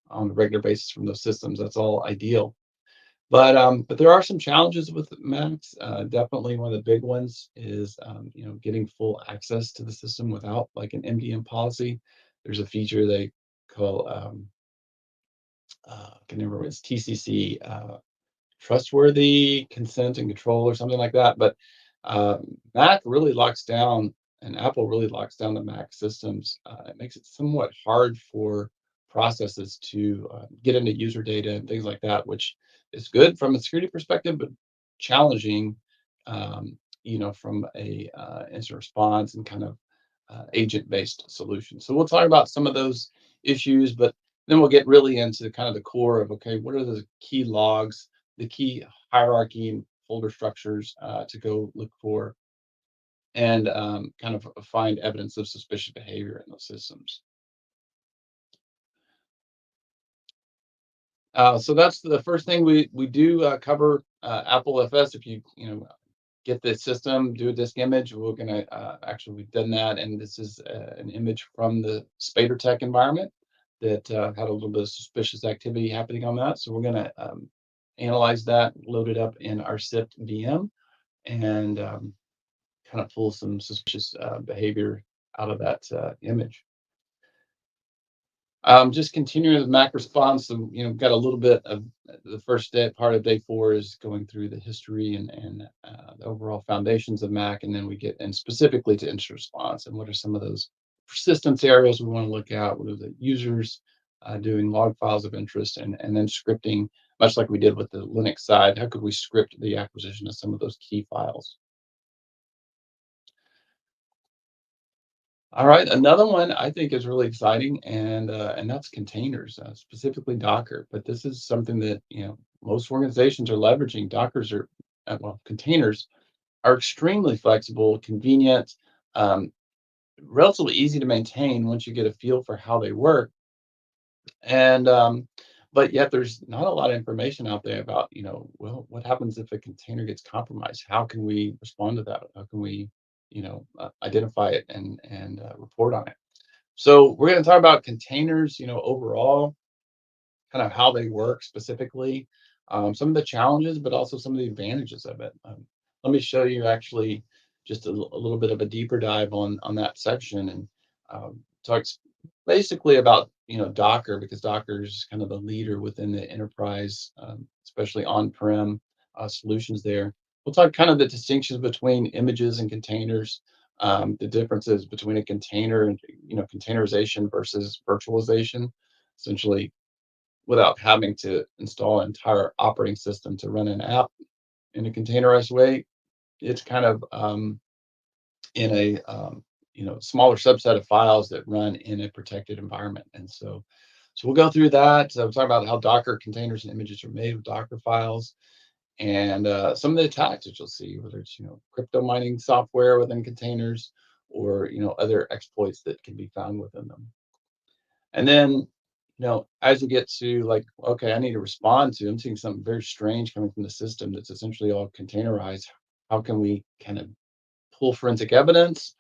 on a regular basis from those systems. That's all ideal. But there are some challenges with Macs. Definitely one of the big ones is getting full access to the system without like an MDM policy. There's a feature they call I can never remember, it's TCC, trustworthy consent and control or something like that. But Mac really locks down, and Apple really locks down the Mac systems. It makes it somewhat hard for processes to get into user data and things like that, which is good from a security perspective, but challenging, from a instant response and kind of agent-based solution. So we'll talk about some of those issues, but then we'll get really into kind of the core of, okay, what are the key logs, the key hierarchy and folder structures to go look for, and kind of find evidence of suspicious behavior in those systems. So that's the first thing we do cover Apple FS. If you get the system, do a disk image, we're gonna actually we've done that, and this is an image from the Spader Tech environment that had a little bit of suspicious activity happening on that. So we're gonna analyze that, load it up in our SIFT VM, and kind of pull some suspicious behavior out of that image. Just continuing with Mac response. So, got a little bit of the first day, part of day 4 is going through the history and the overall foundations of Mac, and then we get and specifically to incident response and what are some of those persistence areas we want to look at. What are the users doing log files of interest, and then scripting, much like we did with the Linux side. How could we script the acquisition of some of those key files? All right, another one I think is really exciting, and that's containers, specifically Docker. But this is something that most organizations are leveraging. Containers are extremely flexible, convenient, um, relatively easy to maintain once you get a feel for how they work. And but yet there's not a lot of information out there about well, what happens if a container gets compromised? How can we respond to that? How can we identify it and report on it? So we're going to talk about containers, overall, kind of how they work specifically, some of the challenges, but also some of the advantages of it. Let me show you actually just a little bit of a deeper dive on that section, and talks basically about Docker, because Docker is kind of the leader within the enterprise, especially on-prem solutions there. We'll talk kind of the distinctions between images and containers, the differences between a container and containerization versus virtualization, essentially without having to install an entire operating system to run an app in a containerized way. It's kind of in a smaller subset of files that run in a protected environment. And so we'll go through that. So we'll talk about how Docker containers and images are made with Docker files, and some of the attacks that you'll see, whether it's crypto mining software within containers, or other exploits that can be found within them. And then, as you get to like, okay, I need to respond to, I'm seeing something very strange coming from the system that's essentially all containerized. How can we kind of pull forensic evidence?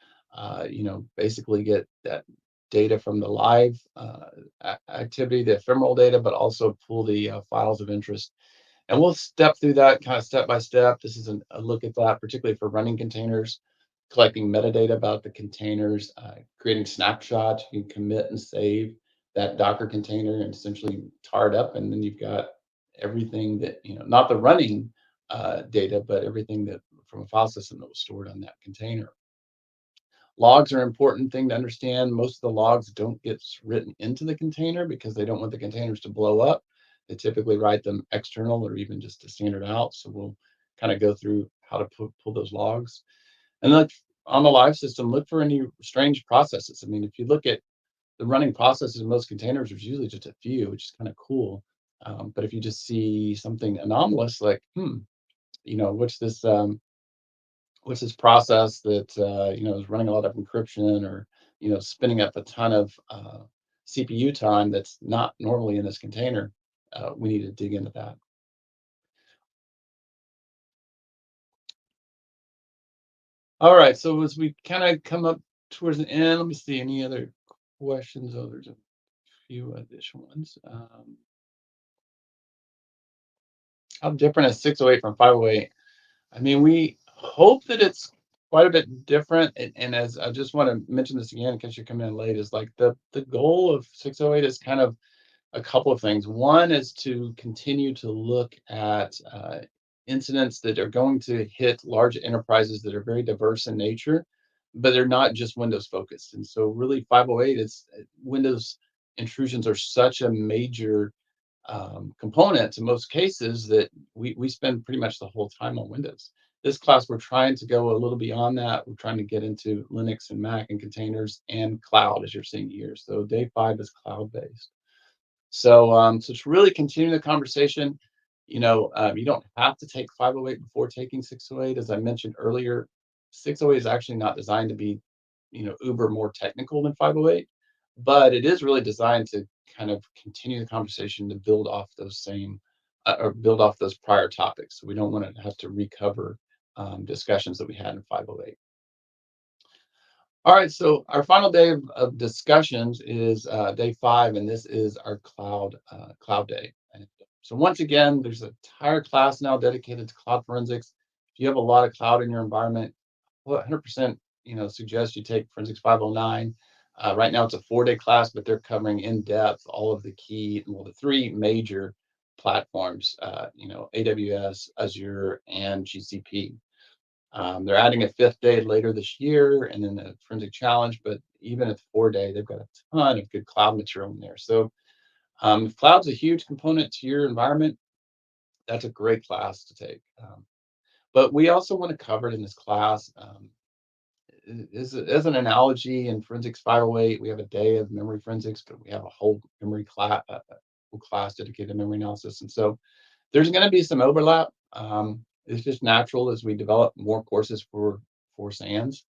Basically get that data from the live activity, the ephemeral data, but also pull the files of interest. And we'll step through that kind of step by step. This is a look at that, particularly for running containers, collecting metadata about the containers, creating snapshots. You can commit and save that Docker container and essentially tar it up. And then you've got everything that, not the running data, but everything that from a file system that was stored on that container. Logs are an important thing to understand. Most of the logs don't get written into the container because they don't want the containers to blow up. They typically write them external or even just a standard out. So we'll kind of go through how to pull those logs. And then on the live system, look for any strange processes. I mean, if you look at the running processes in most containers, there's usually just a few, which is kind of cool. But if you just see something anomalous, like, what's this process that is running a lot of encryption, or spinning up a ton of CPU time that's not normally in this container, we need to dig into that. All right, so as we kind of come up towards the end, let me see any other questions. Oh, there's a few additional ones. How different is 608 from 508? I mean, we hope that it's quite a bit different. And as I just want to mention this again, in case you're coming in late, is like the goal of 608 is kind of a couple of things. One is to continue to look at incidents that are going to hit large enterprises that are very diverse in nature, but they're not just Windows focused. And so, really, 508 is Windows intrusions are such a major component in most cases that we spend pretty much the whole time on Windows. This class, we're trying to go a little beyond that. We're trying to get into Linux and Mac and containers and cloud, as you're seeing here. So day 5 is cloud based. So to really continue the conversation, you don't have to take 508 before taking 608. As I mentioned earlier, 608 is actually not designed to be, uber more technical than 508, but it is really designed to kind of continue the conversation to build off those same or build off those prior topics. So we don't want to have to recover discussions that we had in 508. All right, so our final day of discussions is day 5, and this is our cloud day. And so once again, there's an entire class now dedicated to cloud forensics. if you have a lot of cloud in your environment, well, 100%, suggest you take Forensics 509. Right now, it's a 4-day class, but they're covering in depth all of the key, well, the three major platforms, AWS, Azure, and GCP. They're adding a fifth day later this year, and then a forensic challenge. But even at the 4-day, they've got a ton of good cloud material in there. So if cloud's a huge component to your environment, that's a great class to take. But we also want to cover it in this class. As an analogy, in Forensics 508, we have a day of memory forensics, but we have a whole memory class, whole class dedicated to memory analysis. And so there's going to be some overlap. It's just natural as we develop more courses for SANS.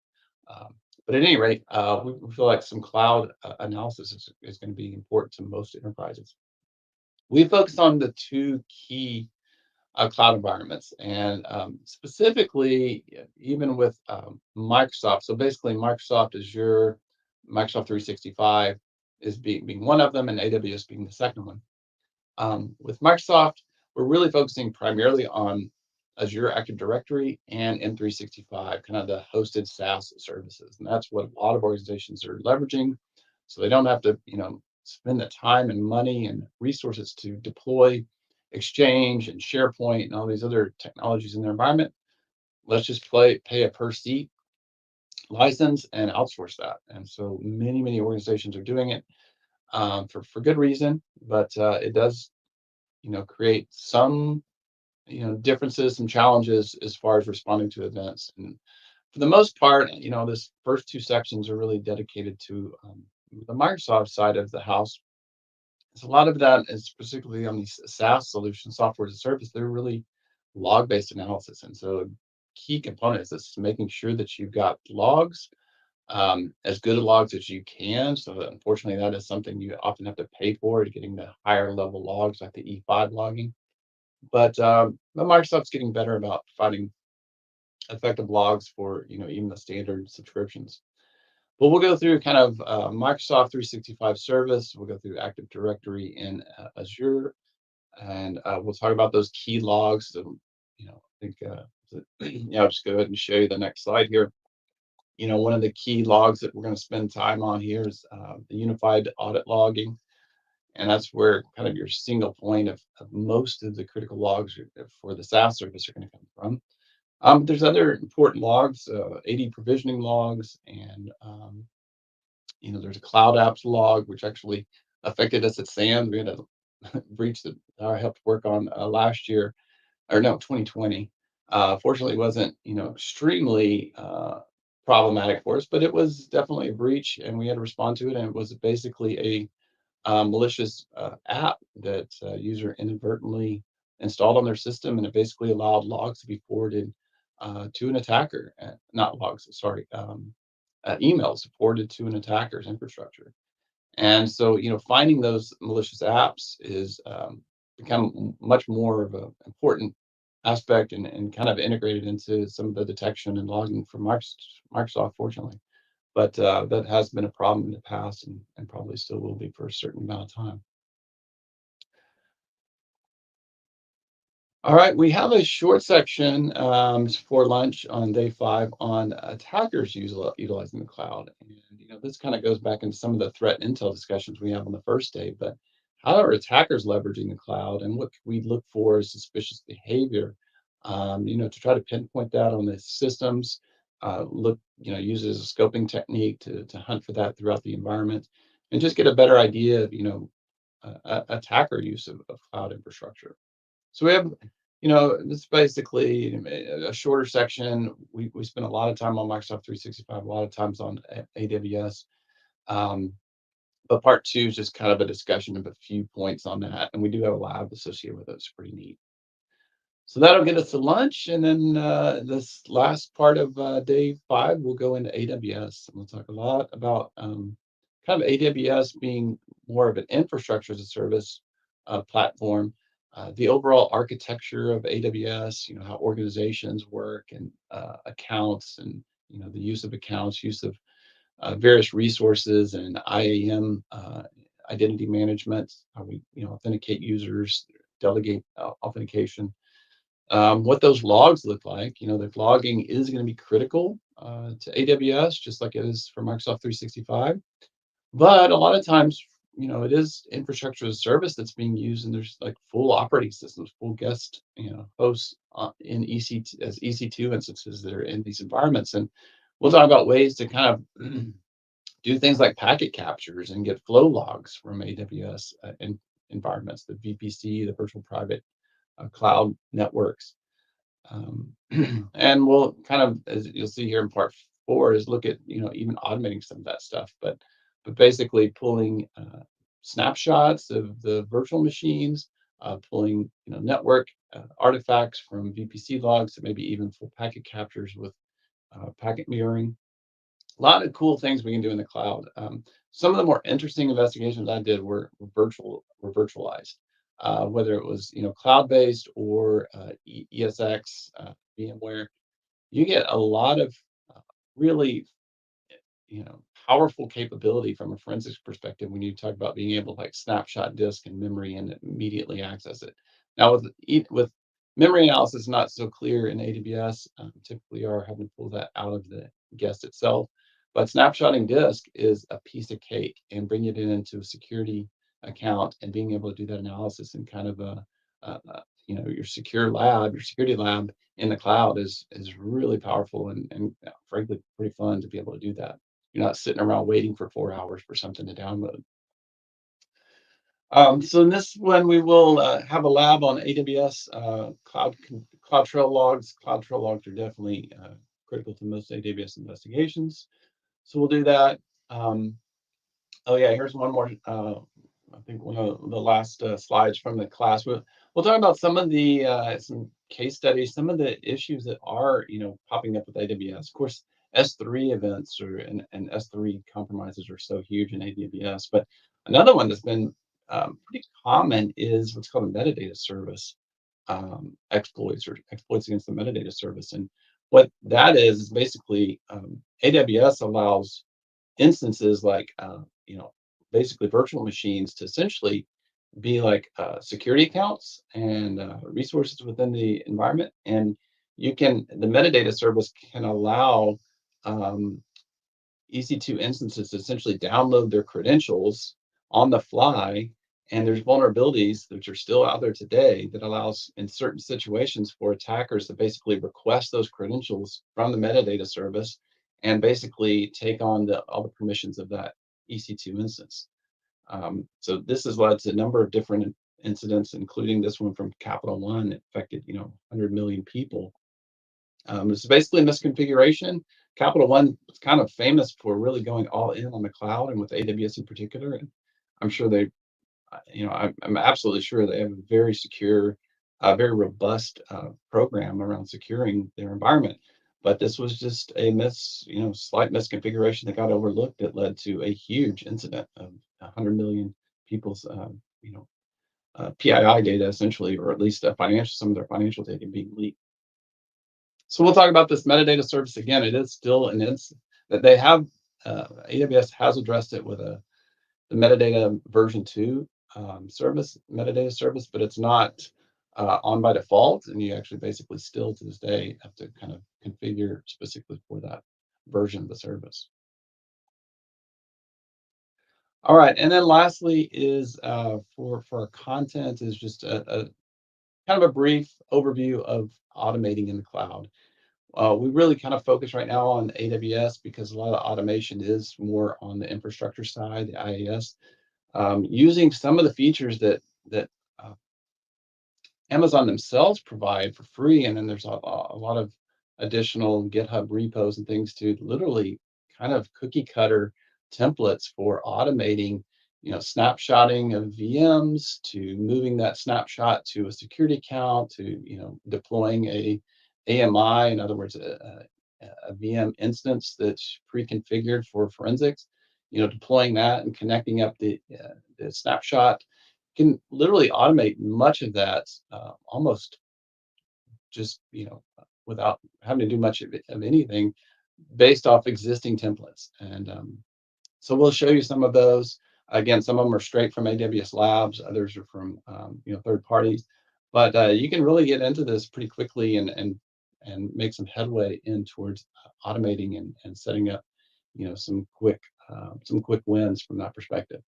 Um, but at any rate, we feel like some cloud analysis is going to be important to most enterprises. We focus on the two key cloud environments, and specifically, even with Microsoft. So basically, Microsoft Azure, Microsoft 365 is being one of them, and AWS being the second one. With Microsoft, we're really focusing primarily on Azure Active Directory and M365, kind of the hosted SaaS services. And that's what a lot of organizations are leveraging. So they don't have to, spend the time and money and resources to deploy Exchange and SharePoint and all these other technologies in their environment. Let's just pay a per seat license and outsource that. And so many organizations are doing it for good reason, but it does create some, differences, some challenges as far as responding to events. And for the most part, this first two sections are really dedicated to the Microsoft side of the house. So a lot of that is particularly on these SaaS solutions, software as a service. They're really log-based analysis. And so a key component is this making sure that you've got logs, as good a logs as you can. So unfortunately, that is something you often have to pay for, to getting the higher level logs like the E5 logging. But Microsoft's getting better about providing effective logs for even the standard subscriptions. But we'll go through kind of Microsoft 365 service. We'll go through Active Directory in Azure, and we'll talk about those key logs. So, I think I'll just go ahead and show you the next slide here. One of the key logs that we're going to spend time on here is the unified audit logging. And that's where kind of your single point of most of the critical logs for the SaaS service are going to come from. There's other important logs, AD provisioning logs, and there's a cloud apps log, which actually affected us at SANS. We had a breach that I helped work on last year, or no, 2020. Fortunately, it wasn't extremely problematic for us, but it was definitely a breach, and we had to respond to it. And it was basically a malicious app that user inadvertently installed on their system, and it basically allowed logs to be forwarded to an attacker. Not logs, sorry, emails forwarded to an attacker's infrastructure. And so, finding those malicious apps is become much more of an important aspect, and kind of integrated into some of the detection and logging from Microsoft, fortunately. But that has been a problem in the past, and probably still will be for a certain amount of time. All right, we have a short section for lunch on day 5 on attackers utilizing the cloud. And this kind of goes back into some of the threat intel discussions we have on the first day. But how are attackers leveraging the cloud, and what can we look for as suspicious behavior? To try to pinpoint that on the systems. Use it as a scoping technique to hunt for that throughout the environment, and just get a better idea of attacker use of cloud infrastructure. So we have, this is basically a shorter section. We spend a lot of time on Microsoft 365, a lot of times on AWS. But part 2 is just kind of a discussion of a few points on that. And we do have a lab associated with it. It's pretty neat. So that'll get us to lunch. And then this last part of day 5, we'll go into AWS. And we'll talk a lot about kind of AWS being more of an infrastructure as a service platform, the overall architecture of AWS, how organizations work, and accounts, and the use of accounts, use of various resources, and IAM, identity management, how we authenticate users, delegate authentication. what those logs look like. The logging is going to be critical to AWS, just like it is for Microsoft 365. But a lot of times, it is infrastructure as a service that's being used, and there's like full operating systems, full guest, hosts in EC2 as EC2 instances that are in these environments. And we'll talk about ways to kind of do things like packet captures and get flow logs from AWS environments, the VPC, the virtual private cloud networks. Um, and we'll kind of, as you'll see here in part four, is look at even automating some of that stuff, but basically pulling snapshots of the virtual machines, pulling network artifacts from VPC logs, to maybe even full packet captures with packet mirroring. A lot of cool things we can do in the cloud. Some of the more interesting investigations I did were virtualized, whether it was cloud based or ESX, VMware. You get a lot of really powerful capability from a forensics perspective when you talk about being able to like snapshot disk and memory and immediately access it. Now with memory analysis not so clear in AWS, typically are having to pull that out of the guest itself. But snapshotting disk is a piece of cake, and bringing it into a security account and being able to do that analysis in kind of your your security lab in the cloud is really powerful, and frankly pretty fun to be able to do that. You're not sitting around waiting for 4 hours for something to download. So in this one, we will have a lab on AWS CloudTrail logs. CloudTrail logs are definitely critical to most AWS investigations. So we'll do that. Um, oh yeah, here's one more. I think one of the last slides from the class. We'll talk about some of the some case studies, some of the issues that are popping up with AWS. Of course, S3 events and S3 compromises are so huge in AWS. But another one that's been pretty common is what's called a metadata service exploits, or exploits against the metadata service. And what that is basically AWS allows instances like basically virtual machines to essentially be like security accounts and resources within the environment. And the metadata service can allow um, EC2 instances to essentially download their credentials on the fly. And there's vulnerabilities which are still out there today that allows in certain situations for attackers to basically request those credentials from the metadata service and basically take on all the permissions of that EC2 instance. So this has led to a number of different incidents, including this one from Capital One that affected 100 million people. It's basically a misconfiguration. Capital One was kind of famous for really going all in on the cloud and with AWS in particular. And I'm sure I'm absolutely sure they have a very secure, very robust program around securing their environment. But this was just a slight misconfiguration that got overlooked that led to a huge incident of 100 million people's, PII data essentially, or at least some of their financial data being leaked. So we'll talk about this metadata service again. It is still that they have. AWS has addressed it with the metadata version 2 service, metadata service, but it's not on by default. And you actually basically still to this day have to kind of configure specifically for that version of the service. All right, and then lastly is for our content is just a kind of a brief overview of automating in the cloud. We really kind of focus right now on AWS because a lot of automation is more on the infrastructure side, the IaaS, using some of the features that uh, Amazon themselves provide for free, and then there's a lot of additional GitHub repos and things to literally kind of cookie cutter templates for automating, snapshotting of VMs, to moving that snapshot to a security account, to deploying a AMI, in other words, a VM instance that's pre-configured for forensics, deploying that and connecting up the snapshot can literally automate much of that almost just without having to do much of anything based off existing templates. And so we'll show you some of those. Again, some of them are straight from AWS Labs, others are from third parties. But you can really get into this pretty quickly and make some headway in towards automating and setting up, some quick wins from that perspective.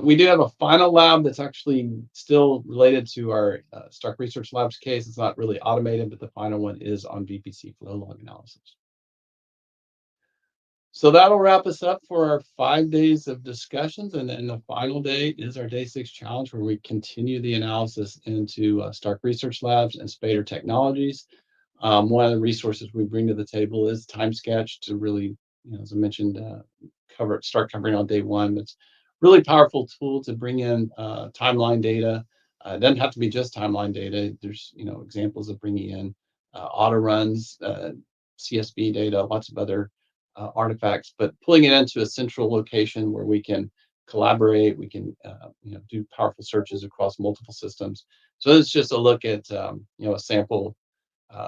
We do have a final lab that's actually still related to our Stark Research Labs case. It's not really automated, but the final one is on VPC flow log analysis. So that'll wrap us up for our 5 days of discussions. And then the final day is our day 6 challenge, where we continue the analysis into Stark Research Labs and Spader Technologies. One of the resources we bring to the table is TimeSketch to really, as I mentioned, start covering on day 1. It's really powerful tool to bring in timeline data. It doesn't have to be just timeline data. There's examples of bringing in auto runs, CSV data, lots of other artifacts, but pulling it into a central location where we can collaborate, we can do powerful searches across multiple systems. So it's just a look at a sample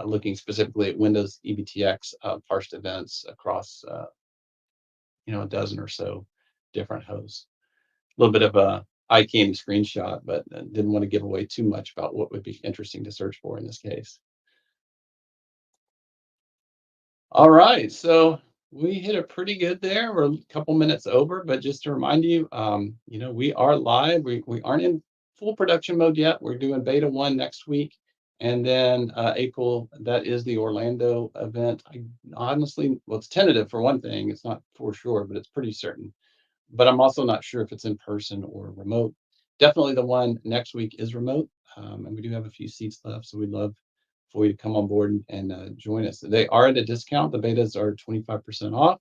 looking specifically at Windows EBTX parsed events across a dozen or so different hosts. A little bit of a eye candy screenshot, but didn't want to give away too much about what would be interesting to search for in this case. All right, so we hit it pretty good there. We're a couple minutes over, but just to remind you, we are live. We aren't in full production mode yet. We're doing beta 1 next week. And then April, that is the Orlando event. I honestly, well, it's tentative for one thing. It's not for sure, but it's pretty certain. But I'm also not sure if it's in person or remote. Definitely the one next week is remote. And we do have a few seats left. So we'd love for you to come on board and join us. They are at a discount. The betas are 25% off.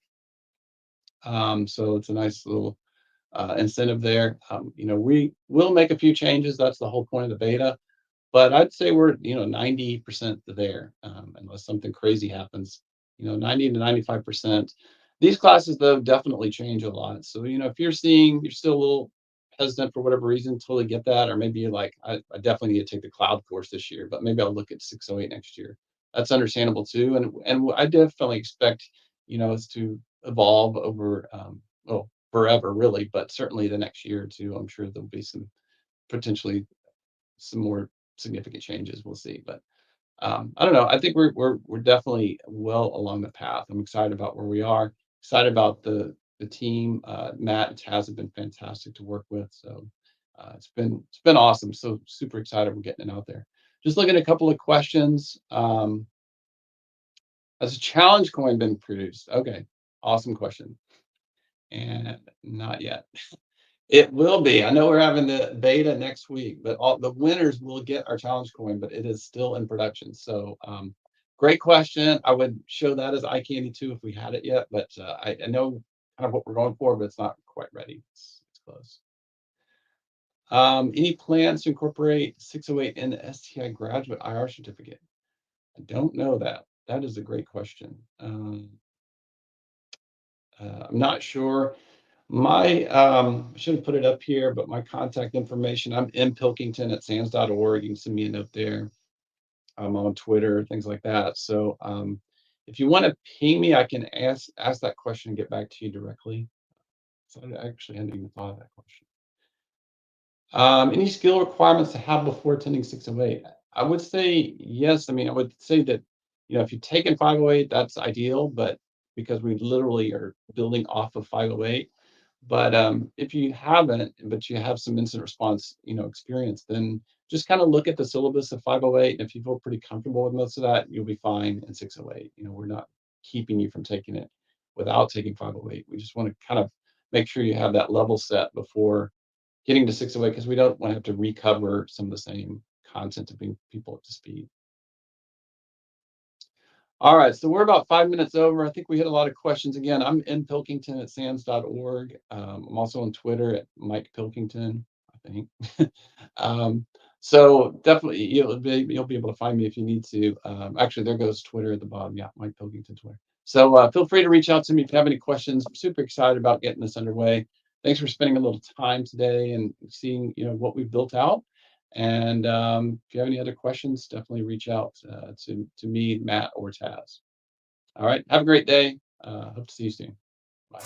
So it's a nice little incentive there. We will make a few changes. That's the whole point of the beta. But I'd say we're 90% there, unless something crazy happens. 90 to 95%. These classes though definitely change a lot. So if you're still a little hesitant for whatever reason, totally get that. Or maybe you're like, I definitely need to take the cloud course this year, but maybe I'll look at 608 next year. That's understandable too. And I definitely expect us to evolve over well, forever really, but certainly the next year or two. I'm sure there'll be potentially some more significant changes. We'll see. But I don't know. I think we're definitely well along the path. I'm excited about where we are. Excited about the team. Matt and Taz have been fantastic to work with. So it's been awesome. So super excited we're getting it out there. Just looking at a couple of questions. Has a challenge coin been produced? Okay, awesome question. And not yet. It will be. I know we're having the beta next week, but all the winners will get our challenge coin, but it is still in production. So great question. I would show that as eye candy too if we had it yet, but I know kind of what we're going for, but it's not quite ready. It's close. Any plans to incorporate 608 in the STI graduate IR certificate? I don't know that. That is a great question. I'm not sure. I should have put it up here, but my contact information, I'm mpilkington@sans.org. You can send me a note there. I'm on Twitter, things like that. So if you want to ping me, I can ask that question and get back to you directly. So I actually hadn't even thought of that question. Any skill requirements to have before attending 608? I would say yes. I mean, I would say that, if you've taken 508, that's ideal, but because we literally are building off of 508. But if you haven't, but you have some incident response, experience, then just kind of look at the syllabus of 508. And if you feel pretty comfortable with most of that, you'll be fine in 608. We're not keeping you from taking it without taking 508. We just want to kind of make sure you have that level set before getting to 608, because we don't want to have to recover some of the same content to bring people up to speed. All right, so we're about 5 minutes over. I think we hit a lot of questions. Again, I'm mpilkington@sans.org. I'm also on Twitter at Mike Pilkington, I think. So definitely you'll be able to find me if you need to. Actually, there goes Twitter at the bottom. Yeah, Mike Pilkington Twitter. So feel free to reach out to me if you have any questions. I'm super excited about getting this underway. Thanks for spending a little time today and seeing what we've built out. And if you have any other questions, definitely reach out to me, Matt, or Taz. All right. Have a great day. Hope to see you soon. Bye.